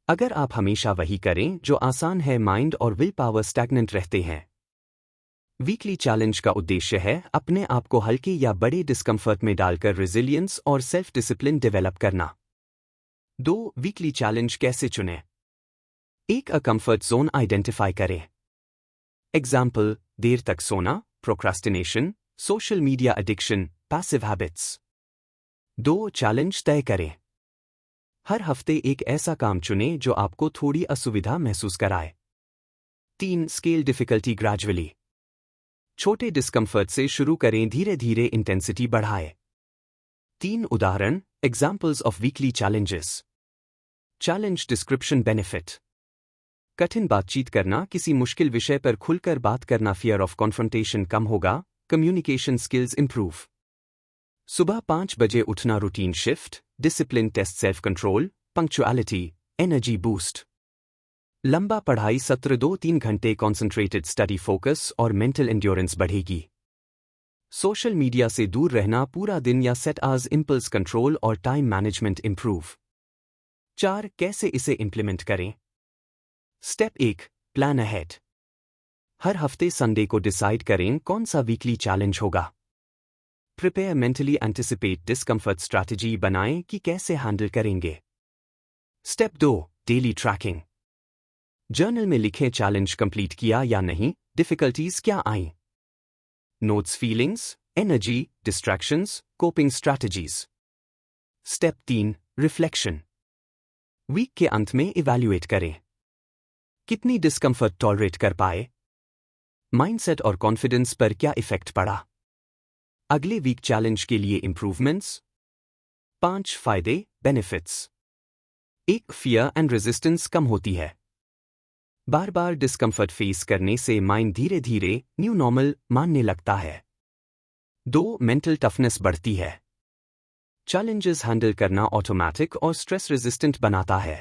अगर आप हमेशा वही करें जो आसान है, माइंड और विल पावर स्टैग्नेंट रहते हैं। वीकली चैलेंज का उद्देश्य है अपने आप को हल्के या बड़े डिस्कम्फर्ट में डालकर रेजिलियंस और सेल्फ डिसिप्लिन डेवलप करना। 2. वीकली चैलेंज कैसे चुनें। 1. कंफर्ट जोन आइडेंटिफाई करें। एग्जाम्पल: देर तक सोना, procrastination, social media addiction, passive habits. 2. Challenge तय करें। हर हफ्ते एक ऐसा काम चुनें जो आपको थोड़ी असुविधा महसूस कराए। 3. Scale difficulty gradually. छोटे डिस्कम्फर्ट से शुरू करें, धीरे धीरे इंटेंसिटी बढ़ाए। 3 उदाहरण, examples of weekly challenges. Challenge description benefit. कठिन बातचीत करना, किसी मुश्किल विषय पर खुलकर बात करना, फियर ऑफ कॉन्फ्रंटेशन कम होगा, कम्युनिकेशन स्किल्स इंप्रूव। सुबह 5 बजे उठना, routine shift, discipline test, self control, punctuality, energy boost. लंबा पढ़ाई सत्र, 2-3 घंटे कॉन्सेंट्रेटेड स्टडी, फोकस और मेंटल एंड्योरेंस बढ़ेगी। सोशल मीडिया से दूर रहना पूरा दिन या सेट आवर्स, इंपल्स कंट्रोल और टाइम मैनेजमेंट इंप्रूव। 4. कैसे इसे इंप्लीमेंट करें। स्टेप 1. Plan ahead. हर हफ्ते संडे को डिसाइड करें कौन सा वीकली चैलेंज होगा। Prepare mentally, anticipate discomfort, strategy बनाएं कि कैसे हैंडल करेंगे। स्टेप 2. Daily trekking. जर्नल में लिखें चैलेंज कंप्लीट किया या नहीं, डिफिकल्टीज क्या आईं। Notes feelings, energy, distractions, coping strategies. Step 3, reflection. Week के अंत में इवैल्यूएट करें। कितनी डिस्कम्फर्ट टॉलरेट कर पाए? माइंडसेट और कॉन्फिडेंस पर क्या इफेक्ट पड़ा? अगले वीक चैलेंज के लिए इंप्रूवमेंट्स। 5 फायदे, बेनिफिट्स। 1, फियर एंड रेजिस्टेंस कम होती है। बार बार डिस्कम्फर्ट फेस करने से माइंड धीरे धीरे न्यू नॉर्मल मानने लगता है। 2, मेंटल टफनेस बढ़ती है। चैलेंजेस हैंडल करना ऑटोमैटिक और स्ट्रेस रेजिस्टेंट बनाता है।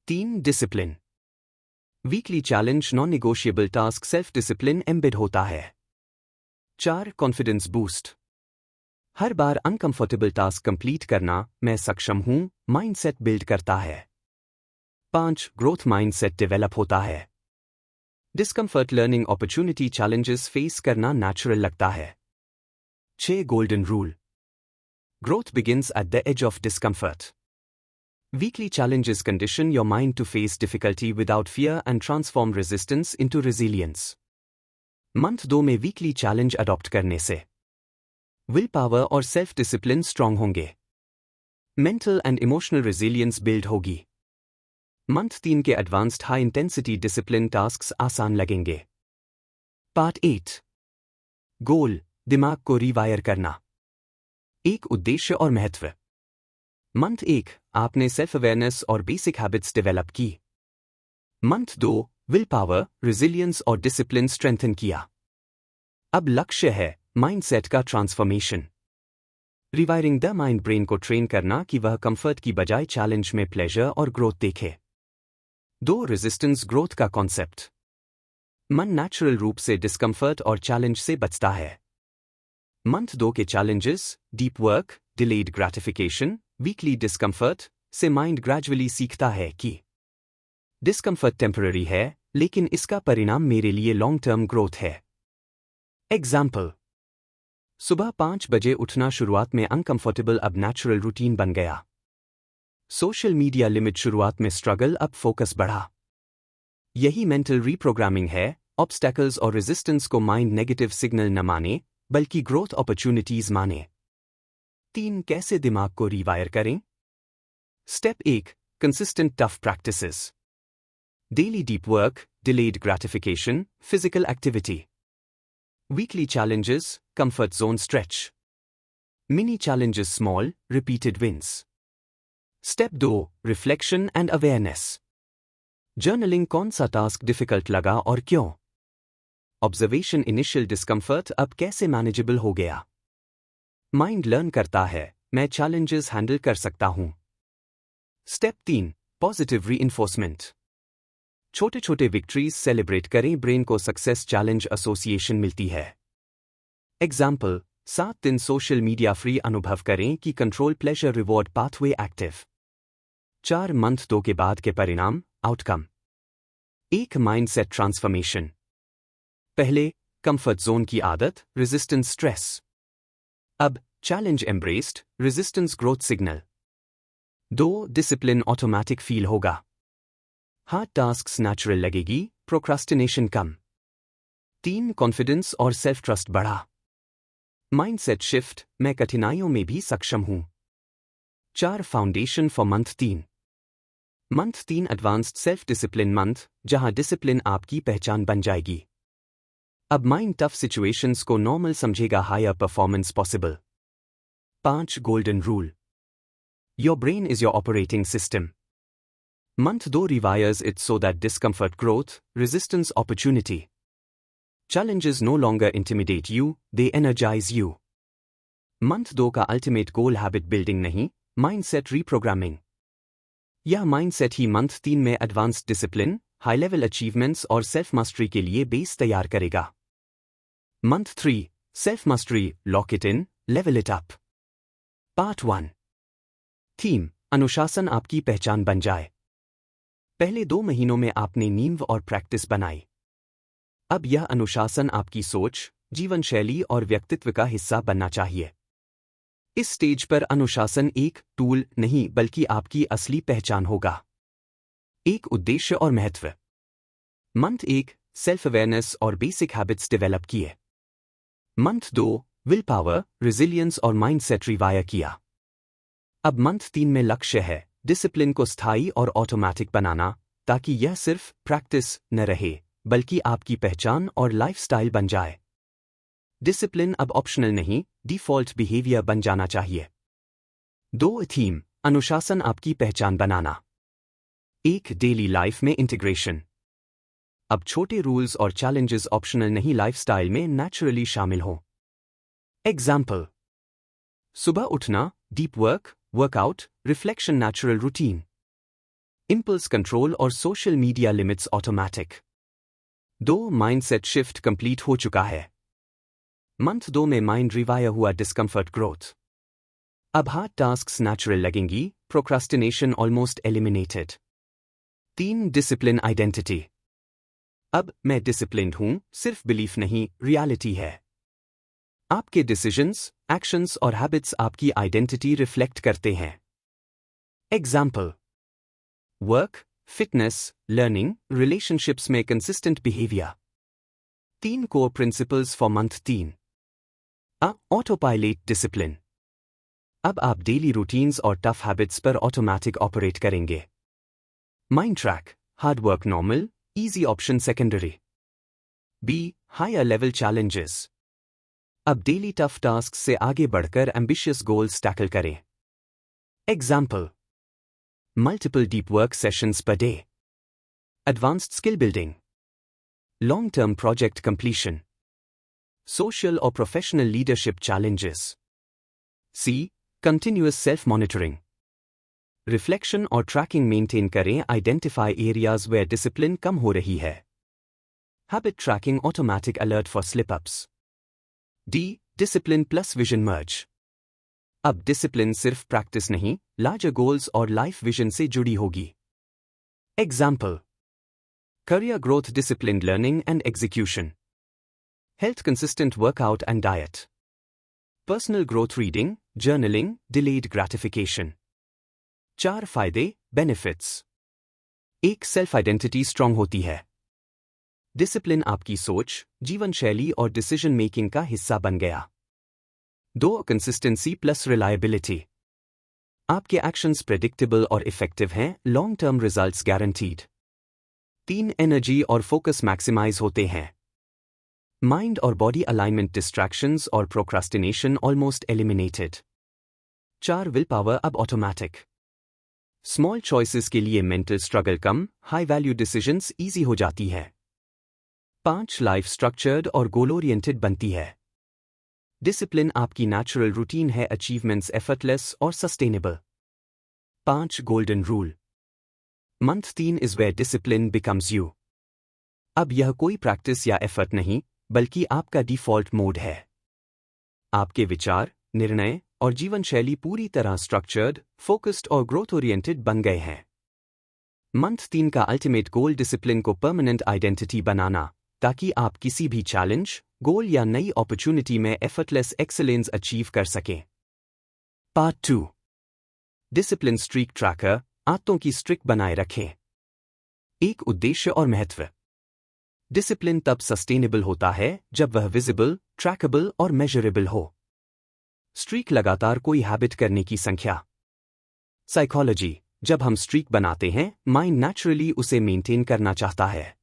3, discipline. Weekly challenge non negotiable task self discipline embed होता है। 4, कॉन्फिडेंस बूस्ट। हर बार अनकंफर्टेबल टास्क कंप्लीट करना मैं सक्षम हूं माइंडसेट बिल्ड करता है। 5, ग्रोथ माइंडसेट डेवलप होता है। Discomfort learning opportunity challenges face करना नेचुरल लगता है। 6, golden rule. Growth begins at the edge of discomfort. Weekly challenges condition your mind to face difficulty without fear and transform resistance into resilience. Month 2 में weekly challenge adopt करने से will power और self discipline strong होंगे। Mental and emotional resilience build होगी। Month 3 के advanced high intensity discipline tasks आसान लगेंगे। Part 8, गोल, दिमाग को रिवायर करना। एक उद्देश्य और महत्व। मंथ 1, आपने सेल्फ अवेयरनेस और बेसिक हैबिट्स डेवलप की। मंथ 2, विल पावर, रेजिलियंस और डिसिप्लिन स्ट्रेंथन किया। अब लक्ष्य है माइंडसेट का transformation. Rewiring the mind, brain को ट्रेन करना कि वह कंफर्ट की बजाय चैलेंज में प्लेजर और ग्रोथ देखे। 2, रेजिस्टेंस ग्रोथ का कॉन्सेप्ट। मन नेचुरल रूप से डिस्कम्फर्ट और चैलेंज से बचता है। मंथ 2 के challenges, deep work, delayed gratification, weekly discomfort से माइंड ग्रेजुअली सीखता है कि डिस्कम्फर्ट टेम्पररी है लेकिन इसका परिणाम मेरे लिए लॉन्ग टर्म ग्रोथ है। एग्जाम्पल, सुबह 5 बजे उठना शुरुआत में अनकंफर्टेबल, अब नेचुरल रूटीन बन गया। सोशल मीडिया लिमिट, शुरुआत में स्ट्रगल, अब फोकस बढ़ा। यही मेंटल रीप्रोग्रामिंग है, ऑब्स्टैकल्स और रेजिस्टेंस को माइंड नेगेटिव सिग्नल न माने बल्कि ग्रोथ अपॉर्चुनिटीज माने। 3, कैसे दिमाग को रिवायर करें? Step 1, consistent tough practices. Daily deep work, delayed gratification, physical activity. Weekly challenges, comfort zone stretch. Mini challenges, small, repeated wins. Step 2, reflection and awareness. Journaling, कौन सा टास्क डिफिकल्ट लगा और क्यों? ऑब्जर्वेशन, इनिशियल डिस्कम्फर्ट अब कैसे manageable हो गया? Mind learn करता है, मैं चैलेंजेस हैंडल कर सकता हूं। Step 3, positive reinforcement. छोटे छोटे विक्ट्रीज सेलिब्रेट करें, ब्रेन को सक्सेस चैलेंज एसोसिएशन मिलती है। एग्जाम्पल, 7 दिन सोशल मीडिया फ्री अनुभव करें कि control pleasure reward pathway active. 4, month 2 के बाद के परिणाम, आउटकम। 1, mindset transformation. पहले, कंफर्ट जोन की आदत, रेजिस्टेंस स्ट्रेस। अब, challenge embraced, resistance growth signal. 2, discipline automatic feel होगा। हार्ड टास्क्स नेचुरल लगेगी, प्रोक्रास्टिनेशन कम। 3, कॉन्फिडेंस और सेल्फ ट्रस्ट बढ़ा। माइंडसेट शिफ्ट, मैं कठिनाइयों में भी सक्षम हूं। 4, foundation for month 3। Month 3 advanced self discipline month, जहां डिसिप्लिन आपकी पहचान बन जाएगी। अब माइंड टफ सिचुएशंस को नॉर्मल समझेगा, higher performance possible. 5, golden rule. Your brain is your operating system. Month 2 rewires it so that discomfort growth, resistance opportunity. Challenges no longer intimidate you, they energize you. Month 2 का ultimate goal habit building नहीं, mindset reprogramming. यह mindset ही month 3 में advanced discipline, high level achievements और self mastery के लिए base तैयार करेगा। Month 3, self mastery, lock it in, level it up. Part 1, theme, अनुशासन आपकी पहचान बन जाए। पहले 2 महीनों में आपने नींव और प्रैक्टिस बनाई। अब यह अनुशासन आपकी सोच, जीवन शैली और व्यक्तित्व का हिस्सा बनना चाहिए। इस स्टेज पर अनुशासन एक टूल नहीं बल्कि आपकी असली पहचान होगा। एक उद्देश्य और महत्व। मंथ 1, सेल्फ अवेयरनेस और बेसिक हैबिट्स डेवलप किए। मंथ 2, विल पावर, रेजिलियंस और माइंडसेट रिवायर किया। अब मंथ 3 में लक्ष्य है डिसिप्लिन को स्थायी और ऑटोमैटिक बनाना, ताकि यह सिर्फ प्रैक्टिस न रहे बल्कि आपकी पहचान और लाइफस्टाइल बन जाए। डिसिप्लिन अब ऑप्शनल नहीं, डिफ़ॉल्ट बिहेवियर बन जाना चाहिए। 2 थीम, अनुशासन आपकी पहचान बनाना। 1 डेली लाइफ में इंटीग्रेशन। अब छोटे रूल्स और चैलेंजेस ऑप्शनल नहीं, लाइफस्टाइल में नेचुरली शामिल हों। एग्जाम्पल, सुबह उठना, deep work, workout, reflection, natural routine. Impulse control और social media limits automatic. 2 mindset shift complete हो चुका है। मंथ 2 में माइंड रिवायर हुआ, डिस्कम्फर्ट ग्रोथ। अब हार्ड टास्क्स नेचुरल लगेंगी, procrastination almost eliminated. 3 discipline identity. अब मैं डिसिप्लिन्ड हूं, सिर्फ बिलीफ नहीं, रियलिटी है। आपके डिसीजंस, एक्शंस और हैबिट्स आपकी आइडेंटिटी रिफ्लेक्ट करते हैं। Example, work, fitness, learning, relationships में consistent behaviour. 3 core principles for month 3। Autopilot discipline. अब आप डेली रूटीन्स और टफ हैबिट्स पर ऑटोमैटिक ऑपरेट करेंगे। Mind track, hard work normal, easy option secondary. B, higher level challenges. अब daily tough task से आगे बढ़कर एम्बिशियस गोल्स टैकल करें। Example, multiple deep work sessions per day, advanced skill building, long term project completion, social और professional leadership challenges. C, continuous self monitoring, reflection और tracking maintain करें, identify areas where discipline कम हो रही है। Habit tracking, automatic alert for slip ups. D, discipline plus vision merge. अब discipline सिर्फ practice नहीं, लार्जर गोल्स और लाइफ विजन से जुड़ी होगी। Example, career growth, disciplined learning and execution, health consistent workout and diet, personal growth, reading, journaling, delayed gratification. 4 फायदे, benefits. 1 self identity strong होती है। डिसिप्लिन आपकी सोच, जीवन शैली और डिसीजन मेकिंग का हिस्सा बन गया। 2 कंसिस्टेंसी प्लस रिलायबिलिटी। आपके एक्शंस प्रेडिक्टेबल और इफेक्टिव हैं, long term results guaranteed. 3 energy और फोकस मैक्सिमाइज होते हैं। माइंड और बॉडी अलाइनमेंट, डिस्ट्रैक्शंस और procrastination almost eliminated. 4 will power अब ऑटोमैटिक। स्मॉल चॉइसेस के लिए मेंटल स्ट्रगल कम, हाई वैल्यू डिसीजंस ईजी हो जाती है। 5 लाइफ स्ट्रक्चर्ड और गोल ओरिएंटेड बनती है। डिसिप्लिन आपकी नेचुरल रूटीन है, अचीवमेंट्स एफर्टलेस और sustainable. 5 golden rule. Month 3 is where discipline becomes you. अब यह कोई प्रैक्टिस या एफर्ट नहीं, बल्कि आपका डिफॉल्ट मोड है। आपके विचार, निर्णय और जीवन शैली पूरी तरह स्ट्रक्चर्ड, फोकस्ड और ग्रोथ ओरिएंटेड बन गए हैं। मंथ 3 का अल्टीमेट गोल डिसिप्लिन को परमानेंट आइडेंटिटी बनाना, ताकि आप किसी भी चैलेंज, गोल या नई अपॉर्चुनिटी में एफर्टलेस एक्सेलेंस अचीव कर सकें। पार्ट 2, डिसिप्लिन स्ट्रीक ट्रैकर, आदतों की स्ट्रिक बनाए रखें। एक उद्देश्य और महत्व। डिसिप्लिन तब सस्टेनेबल होता है जब वह विजिबल, ट्रैकेबल और मेजरेबल हो। स्ट्रीक लगातार कोई हैबिट करने की संख्या। साइकोलॉजी, जब हम स्ट्रीक बनाते हैं, माइंड नेचुरली उसे मेंटेन करना चाहता है।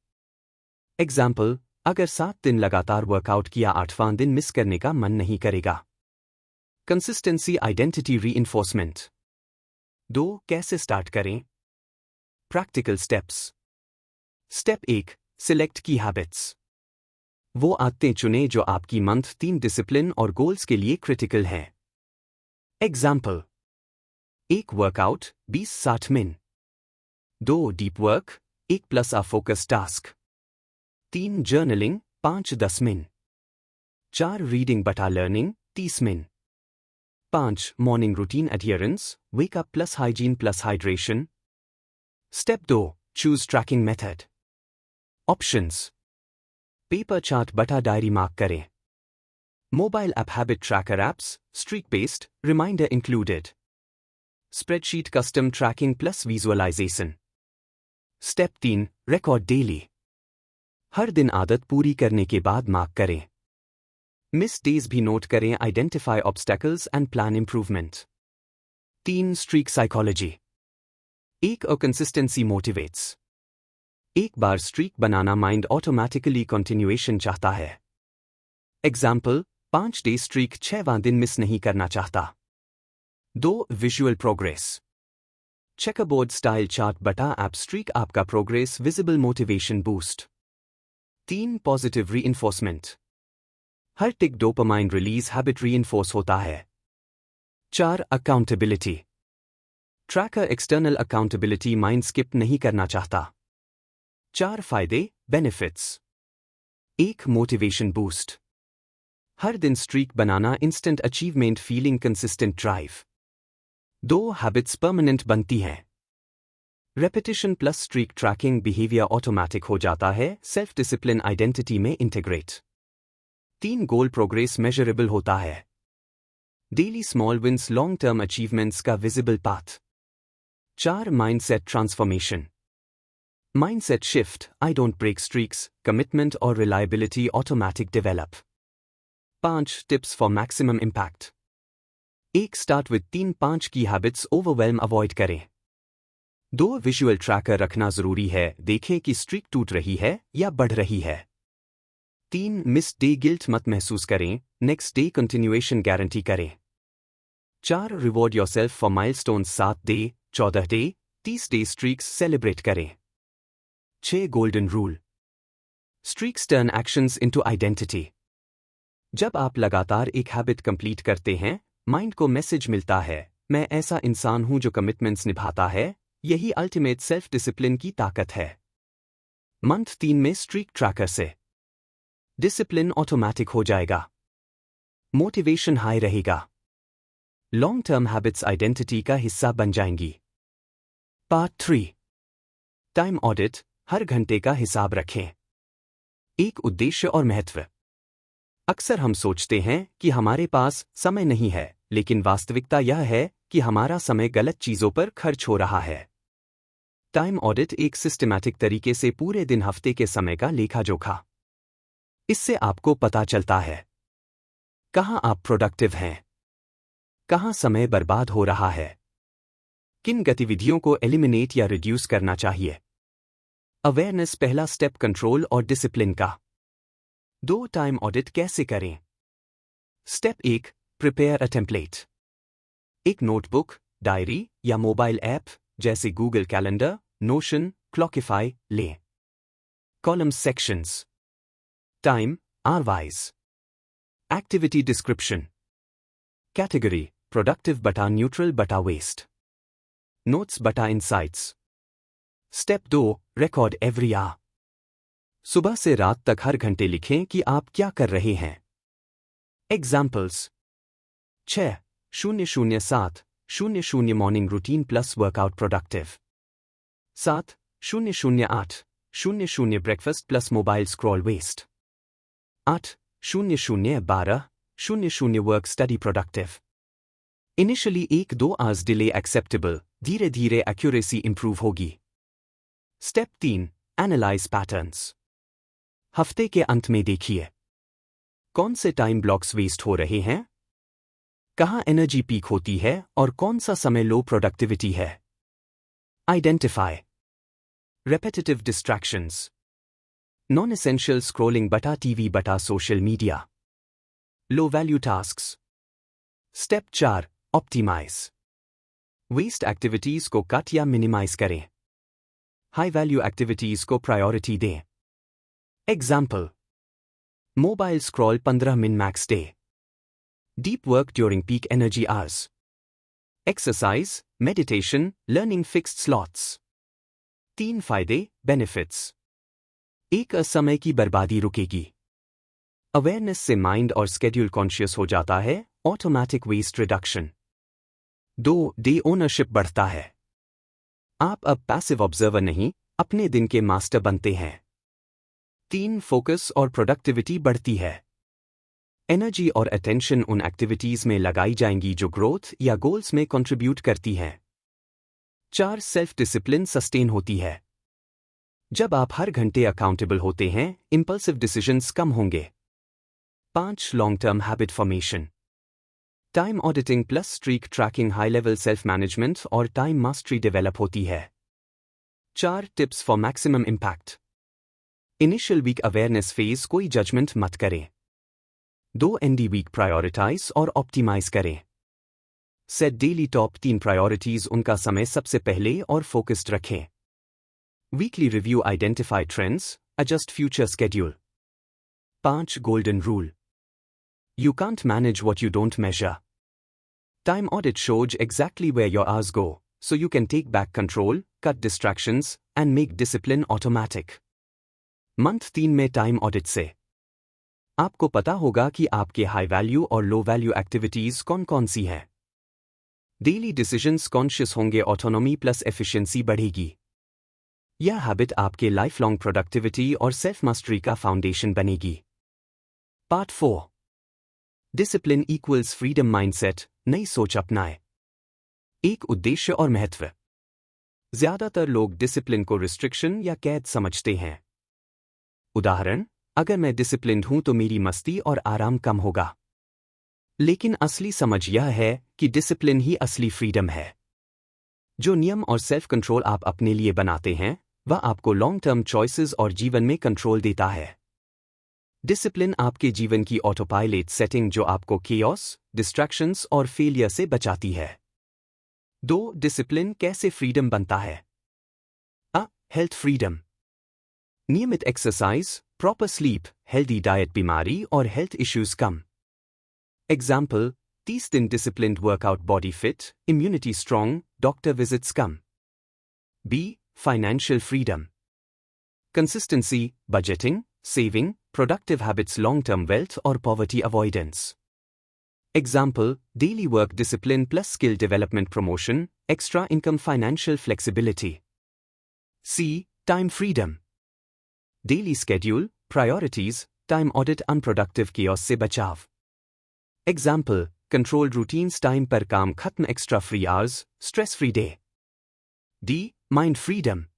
एग्जाम्पल, अगर 7 दिन लगातार वर्कआउट किया, 8वां दिन मिस करने का मन नहीं करेगा। Consistency identity reinforcement. 2 कैसे स्टार्ट करें? Practical steps. स्टेप 1, सिलेक्ट की हैबिट्स। वो आदतें चुनें जो आपकी मंथ 3 डिसिप्लिन और गोल्स के लिए क्रिटिकल हैं। Example, 1 workout 20-60 minute, 2 deep work 1+ focus task, 3 journaling 5-10 minute, 4 reading बटा learning 30 minute, 5 morning routine adherence, wake up plus hygiene plus hydration. Step 2, choose tracking method. Options, paper chart बटा diary mark करें, mobile app habit tracker apps, streak based, reminder included, spreadsheet custom tracking plus visualisation. Step 3, record daily. हर दिन आदत पूरी करने के बाद mark करें। मिस डेज भी नोट करें, identify obstacles and plan improvement. 3. Streak psychology. एक कंसिस्टेंसी मोटिवेट्स। एक बार स्ट्रीक बनाना माइंड ऑटोमेटिकली कंटिन्यूएशन चाहता है। एग्जाम्पल, 5 डे स्ट्रीक 6वां दिन मिस नहीं करना चाहता। 2. Visual progress. Checkerboard style chart बटा ऐप स्ट्रीक आपका progress visible motivation boost. 3. Positive reinforcement. हर tick dopamine release habit reinforce होता है। 4. Accountability. Tracker external accountability mind skip नहीं करना चाहता। 4 फायदे बेनिफिट्स। 1. Motivation boost. हर दिन स्ट्रीक बनाना instant achievement feeling consistent drive. 2. Habits permanent बनती हैं। Repetition plus streak tracking behaviour automatic हो जाता है, सेल्फ डिसिप्लिन आइडेंटिटी में इंटीग्रेट। 3. गोल प्रोग्रेस मेजरेबल होता है। Daily small wins long term achievements का visible path. 4. Mindset transformation. Mindset shift, I don't break streaks, commitment और reliability automatic develop. 5. Tips for maximum impact. 1. Start with 3-5 की habits, overwhelm avoid करें। 2. Visual tracker रखना जरूरी है, देखें कि streak टूट रही है या बढ़ रही है। 3. मिस डे गिल्ट मत महसूस करें, नेक्स्ट डे कंटिन्यूएशन गारंटी करें। 4. Reward yourself for milestones, 7 day, 14 day, 30 day streaks celebrate करें। 6. Golden rule. Streaks turn actions into identity. जब आप लगातार एक हैबिट कंप्लीट करते हैं, माइंड को मैसेज मिलता है, मैं ऐसा इंसान हूं जो कमिटमेंट्स निभाता है। यही अल्टीमेट सेल्फ डिसिप्लिन की ताकत है। मंथ 3 में स्ट्रीक ट्रैकर से डिसिप्लिन ऑटोमैटिक हो जाएगा, मोटिवेशन हाई रहेगा, लॉन्ग टर्म हैबिट्स आइडेंटिटी का हिस्सा बन जाएंगी। पार्ट 3। Time audit. हर घंटे का हिसाब रखें। एक उद्देश्य और महत्व। अक्सर हम सोचते हैं कि हमारे पास समय नहीं है, लेकिन वास्तविकता यह है कि हमारा समय गलत चीजों पर खर्च हो रहा है। टाइम ऑडिट एक सिस्टमैटिक तरीके से पूरे दिन हफ्ते के समय का लेखा जोखा। इससे आपको पता चलता है कहां आप प्रोडक्टिव हैं, कहां समय बर्बाद हो रहा है, किन गतिविधियों को एलिमिनेट या रिड्यूस करना चाहिए। अवेयरनेस पहला स्टेप कंट्रोल और डिसिप्लिन का। 2. टाइम ऑडिट कैसे करें। स्टेप 1. Prepare a template. एक नोटबुक, डायरी या मोबाइल ऐप जैसे गूगल कैलेंडर, नोशन, क्लॉकिफाई लें। Columns, sections. Time, our-wise. Activity description. Category, productive बटा न्यूट्रल बटा वेस्ट। नोट्स बटा insights. Step 2. Record every hour. सुबह से रात तक हर घंटे लिखें कि आप क्या कर रहे हैं। Examples: 6:00-7:00 morning routine plus workout productive. 7:00-8:00 breakfast plus mobile scroll waste. 8:00-12:00 work study productive. Initially 1-2 hours delay acceptable, धीरे धीरे एक्यूरेसी इंप्रूव होगी। स्टेप 3. Analyse patterns. हफ्ते के अंत में देखिए कौन से टाइम ब्लॉक्स वेस्ट हो रहे हैं, कहां एनर्जी पीक होती है और कौन सा समय लो प्रोडक्टिविटी है। Identify repetitive distractions, non essential scrolling बटा टीवी बटा social media, low value tasks. Step 4. Optimise waste activities को कट या मिनिमाइज करें, हाई वैल्यू एक्टिविटीज को प्रायोरिटी दें। Example: mobile scroll 15 minute max day, deep work during peak energy hours, exercise, meditation, learning fixed slots. 3 फायदे benefits. 1. समय की बर्बादी रुकेगी। अवेयरनेस से माइंड और स्केड्यूल कॉन्शियस हो जाता है, automatic waste reduction. 2. Day ownership बढ़ता है। आप अब पैसिव ऑब्जर्वर नहीं, अपने दिन के मास्टर बनते हैं। 3. फोकस और प्रोडक्टिविटी बढ़ती है। एनर्जी और अटेंशन उन एक्टिविटीज में लगाई जाएंगी जो ग्रोथ या गोल्स में कंट्रीब्यूट करती हैं। 4. सेल्फ डिसिप्लिन सस्टेन होती है। जब आप हर घंटे अकाउंटेबल होते हैं, इंपल्सिव डिसीजंस कम होंगे। 5 long term habit formation. Time auditing plus streak tracking high level self management और टाइम मास्टरी डेवलप होती है। 4 tips for maximum impact. Initial week awareness phase, कोई जजमेंट मत करें। 2 एनडी वीक प्रायोरिटाइज और ऑप्टिमाइज करें। सेट डेली टॉप 3 प्रायोरिटीज, उनका समय सबसे पहले और फोकस्ड रखें। Weekly review, identify trends, adjust future schedule. 5 golden rule. You can't manage what you don't measure. Time audit shows exactly where your hours go, so you can take back control, cut distractions, and make discipline automatic. Month 3 में time audit से आपको पता होगा कि आपके high value और low value activities कौन कौन सी हैं। डेली डिसीजंस कॉन्शियस होंगे, ऑटोनॉमी प्लस एफिशिएंसी बढ़ेगी। यह हैबिट आपके लाइफ लॉन्ग प्रोडक्टिविटी और सेल्फ मास्टरी का फाउंडेशन बनेगी। Part 4, discipline equals freedom mindset, नई सोच अपनाएं। एक उद्देश्य और महत्व। ज्यादातर लोग डिसिप्लिन को रिस्ट्रिक्शन या कैद समझते हैं। उदाहरण, अगर मैं डिसिप्लिन्ड हूं तो मेरी मस्ती और आराम कम होगा। लेकिन असली समझ यह है कि डिसिप्लिन ही असली फ्रीडम है। जो नियम और सेल्फ कंट्रोल आप अपने लिए बनाते हैं, वह आपको लॉन्ग टर्म चॉइसेस और जीवन में कंट्रोल देता है। डिसिप्लिन आपके जीवन की ऑटोपायलट सेटिंग, जो आपको केओस, डिस्ट्रैक्शंस और फेलियर से बचाती है। 2 डिसिप्लिन कैसे फ्रीडम बनता है। Health freedom. नियमित exercise, proper sleep, healthy diet, बीमारी और हेल्थ इश्यूज कम। एग्जाम्पल, 30 दिन disciplined workout, body fit, immunity strong, doctor visits कम। B financial freedom. Consistency, budgeting, saving, productive habits, long-term wealth or poverty avoidance. Example, daily work discipline plus skill development, promotion, extra income, financial flexibility. C. Time freedom. Daily schedule, priorities, time audit, unproductive chaos से बचाव. Example, controlled routines, time पर काम खत्म, extra free hours, stress-free day. D. Mind freedom.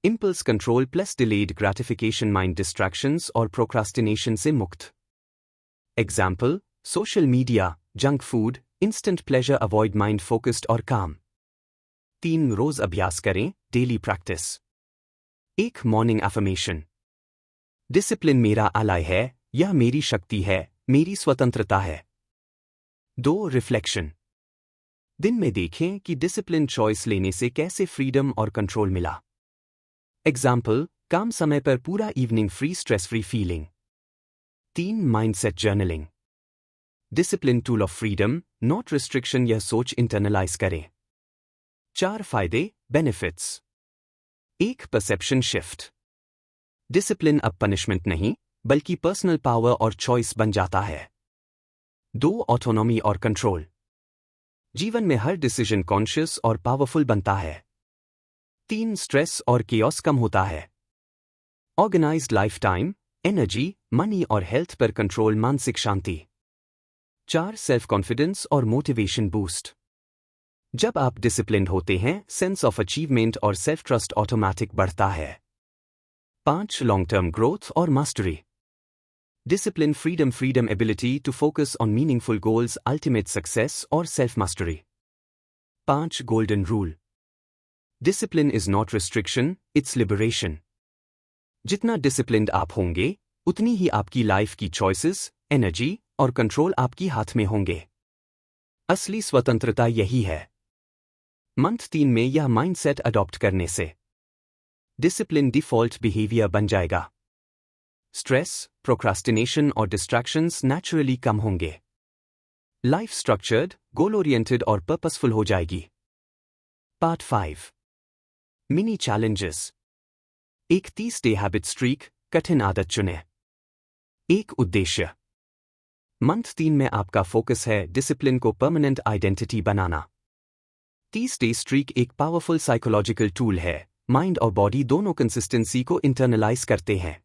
Impulse control plus delayed gratification, mind distractions और procrastination से मुक्त। Example, social media, junk food, instant pleasure, avoid, mind focused और calm। 3 रोज अभ्यास करें, daily practice। 1 morning affirmation। Discipline मेरा अलाय है, यह मेरी शक्ति है, मेरी स्वतंत्रता है। 2 रिफ्लेक्शन। दिन में देखें कि डिसिप्लिन चॉइस लेने से कैसे फ्रीडम और कंट्रोल मिला। एग्जाम्पल, काम समय पर पूरा evening free, stress free feeling. 3 mindset journaling. Discipline tool of freedom, not restriction, यह सोच इंटरनलाइज करें। 4 फायदे, बेनिफिट्स। 1 perception shift. डिसिप्लिन अब पनिशमेंट नहीं, बल्कि पर्सनल पावर और चॉइस बन जाता है। 2 ऑटोनॉमी और कंट्रोल। जीवन में हर डिसीजन कॉन्शियस और पावरफुल बनता है। 3 स्ट्रेस और केओस कम होता है। Organised life, time, energy, money और हेल्थ पर कंट्रोल, मानसिक शांति। 4 सेल्फ कॉन्फिडेंस और मोटिवेशन बूस्ट। जब आप डिसिप्लिन्ड होते हैं, सेंस ऑफ अचीवमेंट और सेल्फ ट्रस्ट ऑटोमैटिक बढ़ता है। 5 लॉन्ग टर्म ग्रोथ और mastery. Discipline freedom ability to focus on meaningful goals, ultimate success और self mastery. 5 golden rule. Discipline is not restriction, it's liberation. जितना disciplined आप होंगे, उतनी ही आपकी लाइफ की चॉइसेस, एनर्जी और कंट्रोल आपकी हाथ में होंगे। असली स्वतंत्रता यही है। मंथ 3 में यह माइंडसेट अडॉप्ट करने से डिसिप्लिन डिफॉल्ट बिहेवियर बन जाएगा। स्ट्रेस, प्रोक्रास्टिनेशन और डिस्ट्रैक्शंस नेचुरली कम होंगे। लाइफ स्ट्रक्चर्ड, गोल ओरिएंटेड और पर्पसफुल हो जाएगी। Part 5, mini challenges. एक 30 डे हैबिट स्ट्रीक, कठिन आदत चुनें। एक उद्देश्य। मंथ 3 में आपका फोकस है डिसिप्लिन को परमानेंट आइडेंटिटी बनाना। 30 डे स्ट्रीक एक पावरफुल साइकोलॉजिकल टूल है, माइंड और बॉडी दोनों कंसिस्टेंसी को इंटरनलाइज करते हैं।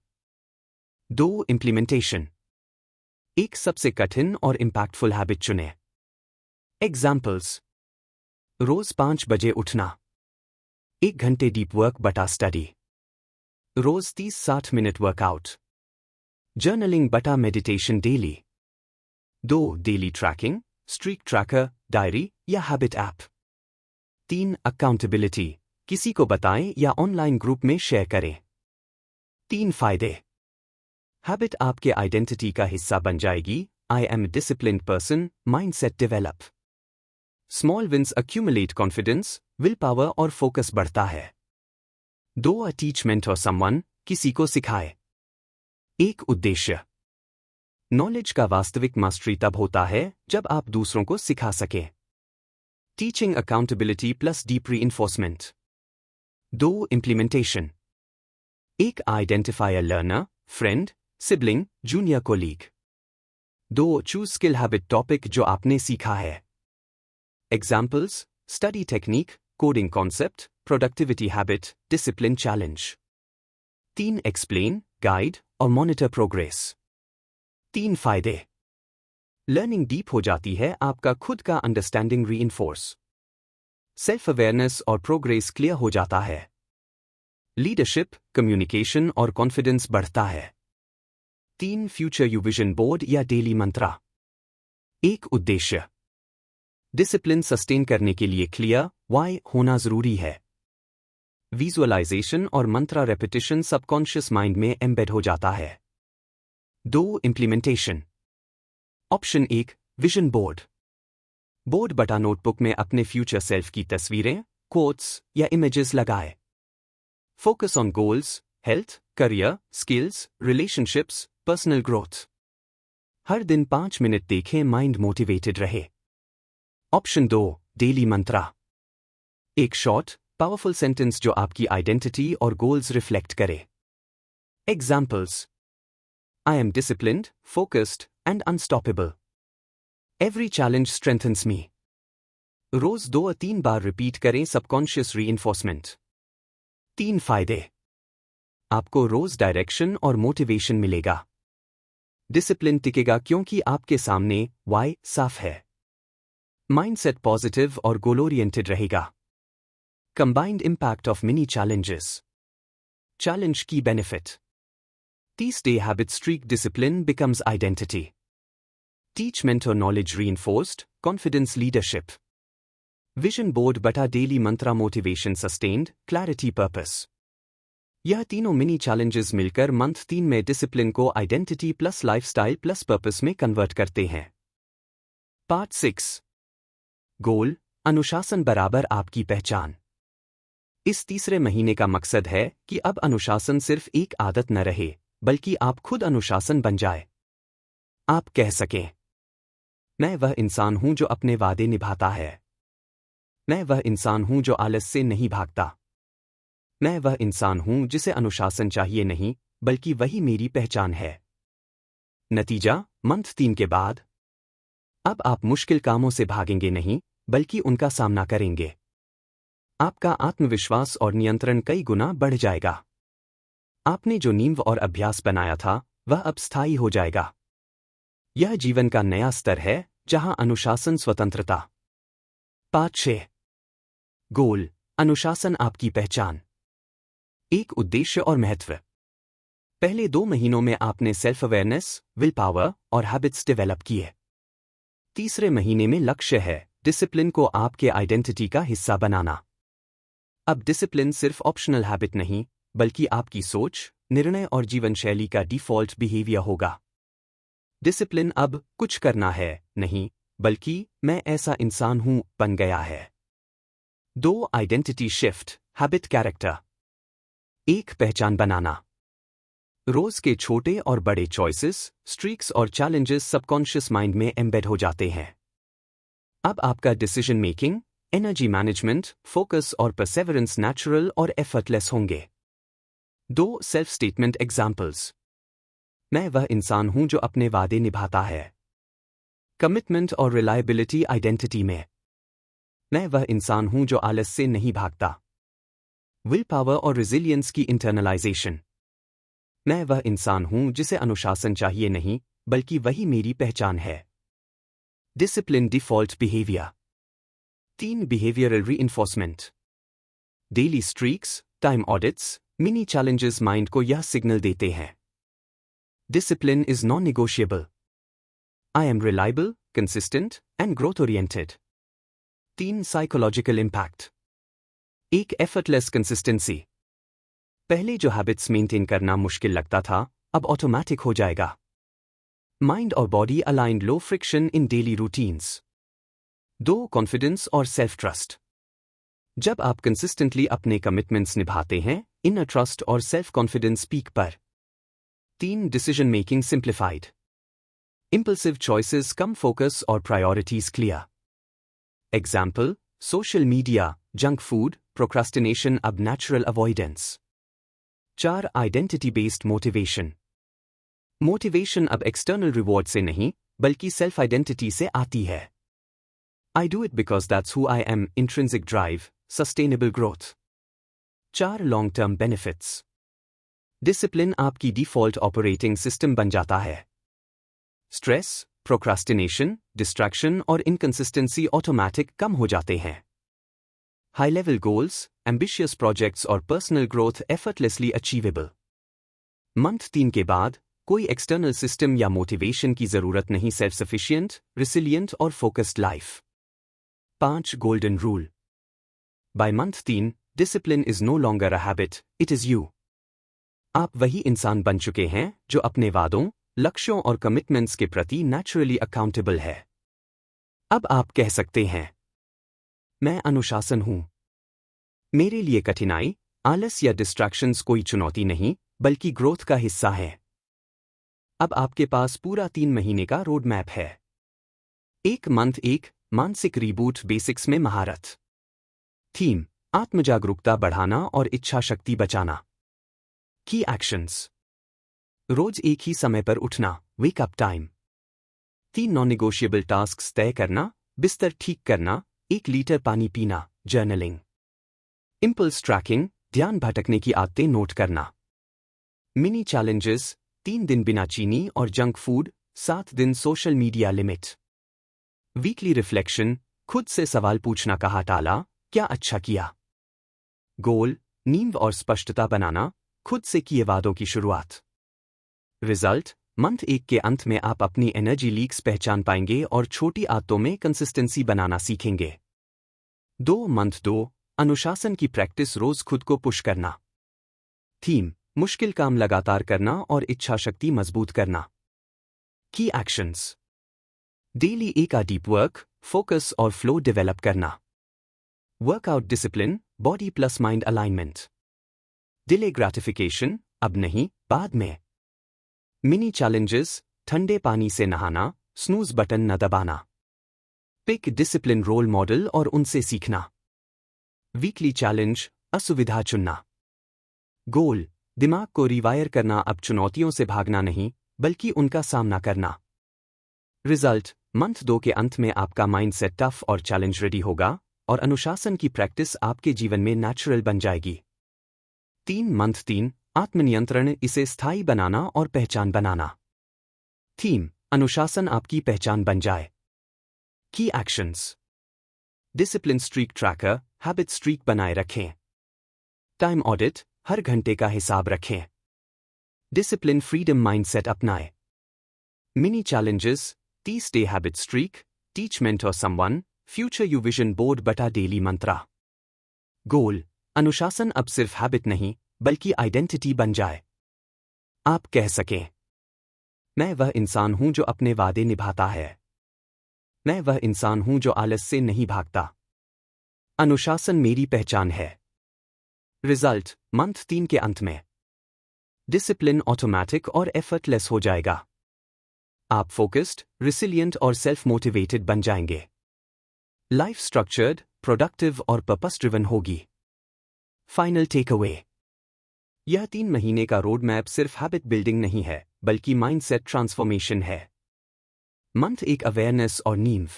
2 इम्प्लीमेंटेशन। एक सबसे कठिन और इंपैक्टफुल हैबिट चुनें। एग्जाम्पल्स, रोज 5 बजे उठना, 1 घंटे डीप वर्क बटा स्टडी, रोज 30-60 मिनट वर्कआउट, जर्नलिंग बटा meditation daily. 2. Daily tracking, streak tracker, diary या हैबिट ऐप। 3. अकाउंटेबिलिटी, किसी को बताएं या ऑनलाइन ग्रुप में शेयर करें। 3 फायदे। हैबिट आपके आइडेंटिटी का हिस्सा बन जाएगी। I am disciplined person, mindset develop. Small wins accumulate confidence, willpower और फोकस बढ़ता है। 2. अ टीच मेंटर समवन, किसी को सिखाए। 1. उद्देश्य। नॉलेज का वास्तविक मास्टरी तब होता है जब आप दूसरों को सिखा सकें। Teaching accountability plus deep reinforcement. 2. Implementation. 1. Identifier learner, friend, sibling, junior colleague. 2. Choose skill habit topic जो आपने सीखा है। Examples, study technique, coding concept, productivity habit, discipline challenge. 3. Explain, guide और मॉनिटर प्रोग्रेस। 3 फायदे। लर्निंग डीप हो जाती है, आपका खुद का अंडरस्टैंडिंग रीइंफोर्स। सेल्फ अवेयरनेस और प्रोग्रेस क्लियर हो जाता है। लीडरशिप, कम्युनिकेशन और कॉन्फिडेंस बढ़ता है। 3. फ्यूचर यू विजन बोर्ड या डेली मंत्रा। 1. उद्देश्य। डिसिप्लिन सस्टेन करने के लिए क्लियर वाई होना जरूरी है। विजुअलाइजेशन और मंत्रा रेपिटेशन सबकॉन्शियस माइंड में एम्बेड हो जाता है। 2. Implementation. Option 1. Vision board. Board बटा नोटबुक में अपने फ्यूचर सेल्फ की तस्वीरें, कोट्स या इमेजेस लगाए। Focus on goals, health, career, skills, relationships, personal growth. हर दिन 5 मिनट देखें, माइंड मोटिवेटेड रहे। ऑप्शन 2. डेली मंत्रा। एक शॉर्ट, पावरफुल सेंटेंस जो आपकी आइडेंटिटी और गोल्स रिफ्लेक्ट करे। Examples, I am disciplined, focused and unstoppable. Every challenge strengthens me. रोज 2-3 बार रिपीट करें, सबकॉन्शियस रीइंफोर्समेंट। 3 फायदे। आपको रोज डायरेक्शन और मोटिवेशन मिलेगा। डिसिप्लिन टिकेगा क्योंकि आपके सामने वाई साफ है। माइंडसेट पॉजिटिव और गोल ओरिएंटेड रहेगा। Combined impact of mini challenges. Challenge की benefit. 30 day habit streak, discipline becomes identity. Teach mentor, knowledge reinforced, confidence leadership. Vision board बटा daily mantra, motivation sustained, clarity purpose. यह तीनों mini challenges मिलकर month 3 में discipline को identity plus lifestyle plus purpose में convert करते हैं। पार्ट 6। गोल, अनुशासन बराबर आपकी पहचान। इस तीसरे महीने का मकसद है कि अब अनुशासन सिर्फ एक आदत न रहे, बल्कि आप खुद अनुशासन बन जाए। आप कह सकें, मैं वह इंसान हूं जो अपने वादे निभाता है। मैं वह इंसान हूं जो आलस से नहीं भागता। मैं वह इंसान हूं जिसे अनुशासन चाहिए नहीं, बल्कि वही मेरी पहचान है। नतीजा, मंथ 3 के बाद अब आप मुश्किल कामों से भागेंगे नहीं, बल्कि उनका सामना करेंगे। आपका आत्मविश्वास और नियंत्रण कई गुना बढ़ जाएगा। आपने जो नींव और अभ्यास बनाया था, वह अब स्थायी हो जाएगा। यह जीवन का नया स्तर है जहां अनुशासन स्वतंत्रता। पार्ट 6। गोल, अनुशासन आपकी पहचान। एक उद्देश्य और महत्व। पहले 2 महीनों में आपने सेल्फ अवेयरनेस, विल पावर और हैबिट्स डेवलप किए। तीसरे महीने में लक्ष्य है डिसिप्लिन को आपके आइडेंटिटी का हिस्सा बनाना। अब डिसिप्लिन सिर्फ ऑप्शनल हैबिट नहीं, बल्कि आपकी सोच, निर्णय और जीवन शैली का डिफॉल्ट बिहेवियर होगा। डिसिप्लिन अब कुछ करना है नहीं, बल्कि मैं ऐसा इंसान हूं बन गया है। 2. Identity shift, habit character. 1. पहचान बनाना। रोज के छोटे और बड़े चॉइसेस, स्ट्रीक्स और चैलेंजेस सबकॉन्शियस माइंड में एम्बेड हो जाते हैं। अब आपका decision making, energy management, focus और परसेवरेंस नेचुरल और एफर्टलेस होंगे। 2. Self statement examples. मैं वह इंसान हूं जो अपने वादे निभाता है। कमिटमेंट और रिलायबिलिटी आइडेंटिटी में। मैं वह इंसान हूं जो आलस से नहीं भागता। विल पावर और रिजिलियंस की इंटरनलाइजेशन। मैं वह इंसान हूं जिसे अनुशासन चाहिए नहीं, बल्कि वही मेरी पहचान है। Discipline default behaviour. 3. Behavioural reinforcement. Daily streaks, time audits, mini challenges mind को यह सिग्नल देते हैं। Discipline is non-negotiable. I am reliable, consistent, and growth-oriented. 3. Psychological impact. 1. Effortless consistency. पहले जो हैबिट्स मेंटेन करना मुश्किल लगता था, अब ऑटोमैटिक हो जाएगा. Mind और body aligned, low friction in daily routines. 2. Confidence और self-trust. जब आप कंसिस्टेंटली अपने कमिटमेंट्स निभाते हैं, इनर ट्रस्ट और सेल्फ कॉन्फिडेंस पीक पर. 3. Decision making simplified. Impulsive choices कम फोकस और priorities clear. Example, social media, junk food, procrastination अब natural avoidance. 4. Identity based motivation. Motivation अब एक्सटर्नल रिवॉर्ड से नहीं, बल्कि सेल्फ आइडेंटिटी से आती है. I do it because that's who I am, intrinsic drive, sustainable growth. 4. Long term benefits. Discipline आपकी default operating system बन जाता है. स्ट्रेस, प्रोक्रास्टिनेशन, डिस्ट्रैक्शन और इनकंसिस्टेंसी ऑटोमैटिक कम हो जाते हैं. High level goals, ambitious projects और personal growth effortlessly achievable. Month 3 के बाद कोई एक्सटर्नल सिस्टम या मोटिवेशन की जरूरत नहीं. सेल्फ सफिशिएंट, रिसिलियंट और focused life. 5. Golden rule. By month 3, discipline is no longer a habit, it is you. आप वही इंसान बन चुके हैं जो अपने वादों, लक्ष्यों और कमिटमेंट्स के प्रति नेचुरली अकाउंटेबल है. अब आप कह सकते हैं, मैं अनुशासन हूं. मेरे लिए कठिनाई, आलस या डिस्ट्रैक्शंस कोई चुनौती नहीं, बल्कि ग्रोथ का हिस्सा है. अब आपके पास पूरा 3 महीने का रोड मैप है. 1. मंथ 1, मानसिक रीबूट, बेसिक्स में महारत. थीम, आत्मजागरूकता बढ़ाना और इच्छा शक्ति बचाना. की एक्शंस. रोज एक ही समय पर उठना, wake up time. 3 non negotiable tasks तय करना, बिस्तर ठीक करना, 1 लीटर पानी पीना, जर्नलिंग. इंपल्स ट्रैकिंग, ध्यान भटकने की आदतें नोट करना. मिनी चैलेंजेस, 3 दिन बिना चीनी और जंक फूड, 7 दिन social media limit. Weekly reflection, खुद से सवाल पूछना, कहाँ टाला, क्या अच्छा किया. गोल, नींव और स्पष्टता बनाना, खुद से किए वादों की शुरुआत. रिजल्ट, मंथ 1 के अंत में आप अपनी एनर्जी लीक्स पहचान पाएंगे और छोटी आदतों में कंसिस्टेंसी बनाना सीखेंगे. 2. मंथ 2, अनुशासन की प्रैक्टिस, रोज खुद को पुश करना. थीम, मुश्किल काम लगातार करना और इच्छा शक्ति मजबूत करना. की actions. Daily 1 deep work, focus और फ्लो डेवलप करना. Workout discipline, body plus mind alignment. Delay gratification, अब नहीं, बाद में. मिनी चैलेंजेस, ठंडे पानी से नहाना, स्नूज बटन न दबाना. पिक डिसिप्लिन रोल मॉडल और उनसे सीखना. वीकली चैलेंज, असुविधा चुनना. गोल, दिमाग को रिवायर करना, अब चुनौतियों से भागना नहीं, बल्कि उनका सामना करना. रिजल्ट, मंथ 2 के अंत में आपका माइंडसेट टफ और चैलेंज रेडी होगा और अनुशासन की प्रैक्टिस आपके जीवन में नेचुरल बन जाएगी. 3. मंथ 3, आत्मनियंत्रण, इसे स्थायी बनाना और पहचान बनाना. थीम, अनुशासन आपकी पहचान बन जाए. की actions. Discipline streak tracker, habit streak बनाए रखें. टाइम ऑडिट, हर घंटे का हिसाब रखें. डिसिप्लिन फ्रीडम माइंडसेट अपनाएं. Mini challenges, 30 day habit streak, teach mentor someone, future you vision board बटा डेली मंत्रा. गोल, अनुशासन अब सिर्फ हैबिट नहीं, बल्कि आइडेंटिटी बन जाए. आप कह सकें, मैं वह इंसान हूं जो अपने वादे निभाता है. मैं वह इंसान हूं जो आलस से नहीं भागता. अनुशासन मेरी पहचान है. रिजल्ट, मंथ 3 के अंत में डिसिप्लिन ऑटोमैटिक और एफर्टलेस हो जाएगा. आप फोकस्ड, रिसिलियंट और सेल्फ मोटिवेटेड बन जाएंगे. लाइफ स्ट्रक्चर्ड, प्रोडक्टिव और पर्पस ड्रिवन होगी. Final takeaway. यह 3 महीने का रोड मैप सिर्फ हैबिट बिल्डिंग नहीं है, बल्कि माइंडसेट ट्रांसफॉर्मेशन है. मंथ 1 अवेयरनेस और नींव.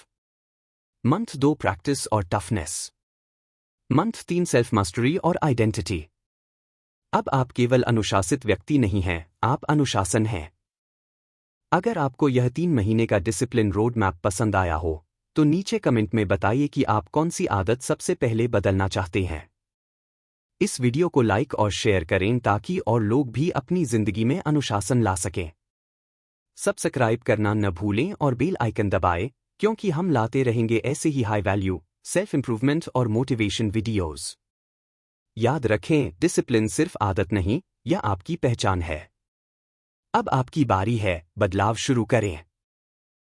मंथ 2 प्रैक्टिस और टफनेस. मंथ 3 सेल्फ मास्टरी और आइडेंटिटी. अब आप केवल अनुशासित व्यक्ति नहीं हैं, आप अनुशासन हैं. अगर आपको यह 3 महीने का डिसिप्लिन रोड मैप पसंद आया हो, तो नीचे कमेंट में बताइए कि आप कौन सी आदत सबसे पहले बदलना चाहते हैं. इस वीडियो को लाइक और शेयर करें ताकि और लोग भी अपनी जिंदगी में अनुशासन ला सकें. सब्सक्राइब करना न भूलें और बेल आइकन दबाएं, क्योंकि हम लाते रहेंगे ऐसे ही हाई वैल्यू, सेल्फ इंप्रूवमेंट और मोटिवेशन वीडियोस। याद रखें, डिसिप्लिन सिर्फ आदत नहीं, यह आपकी पहचान है। अब आपकी बारी है, बदलाव शुरू करें।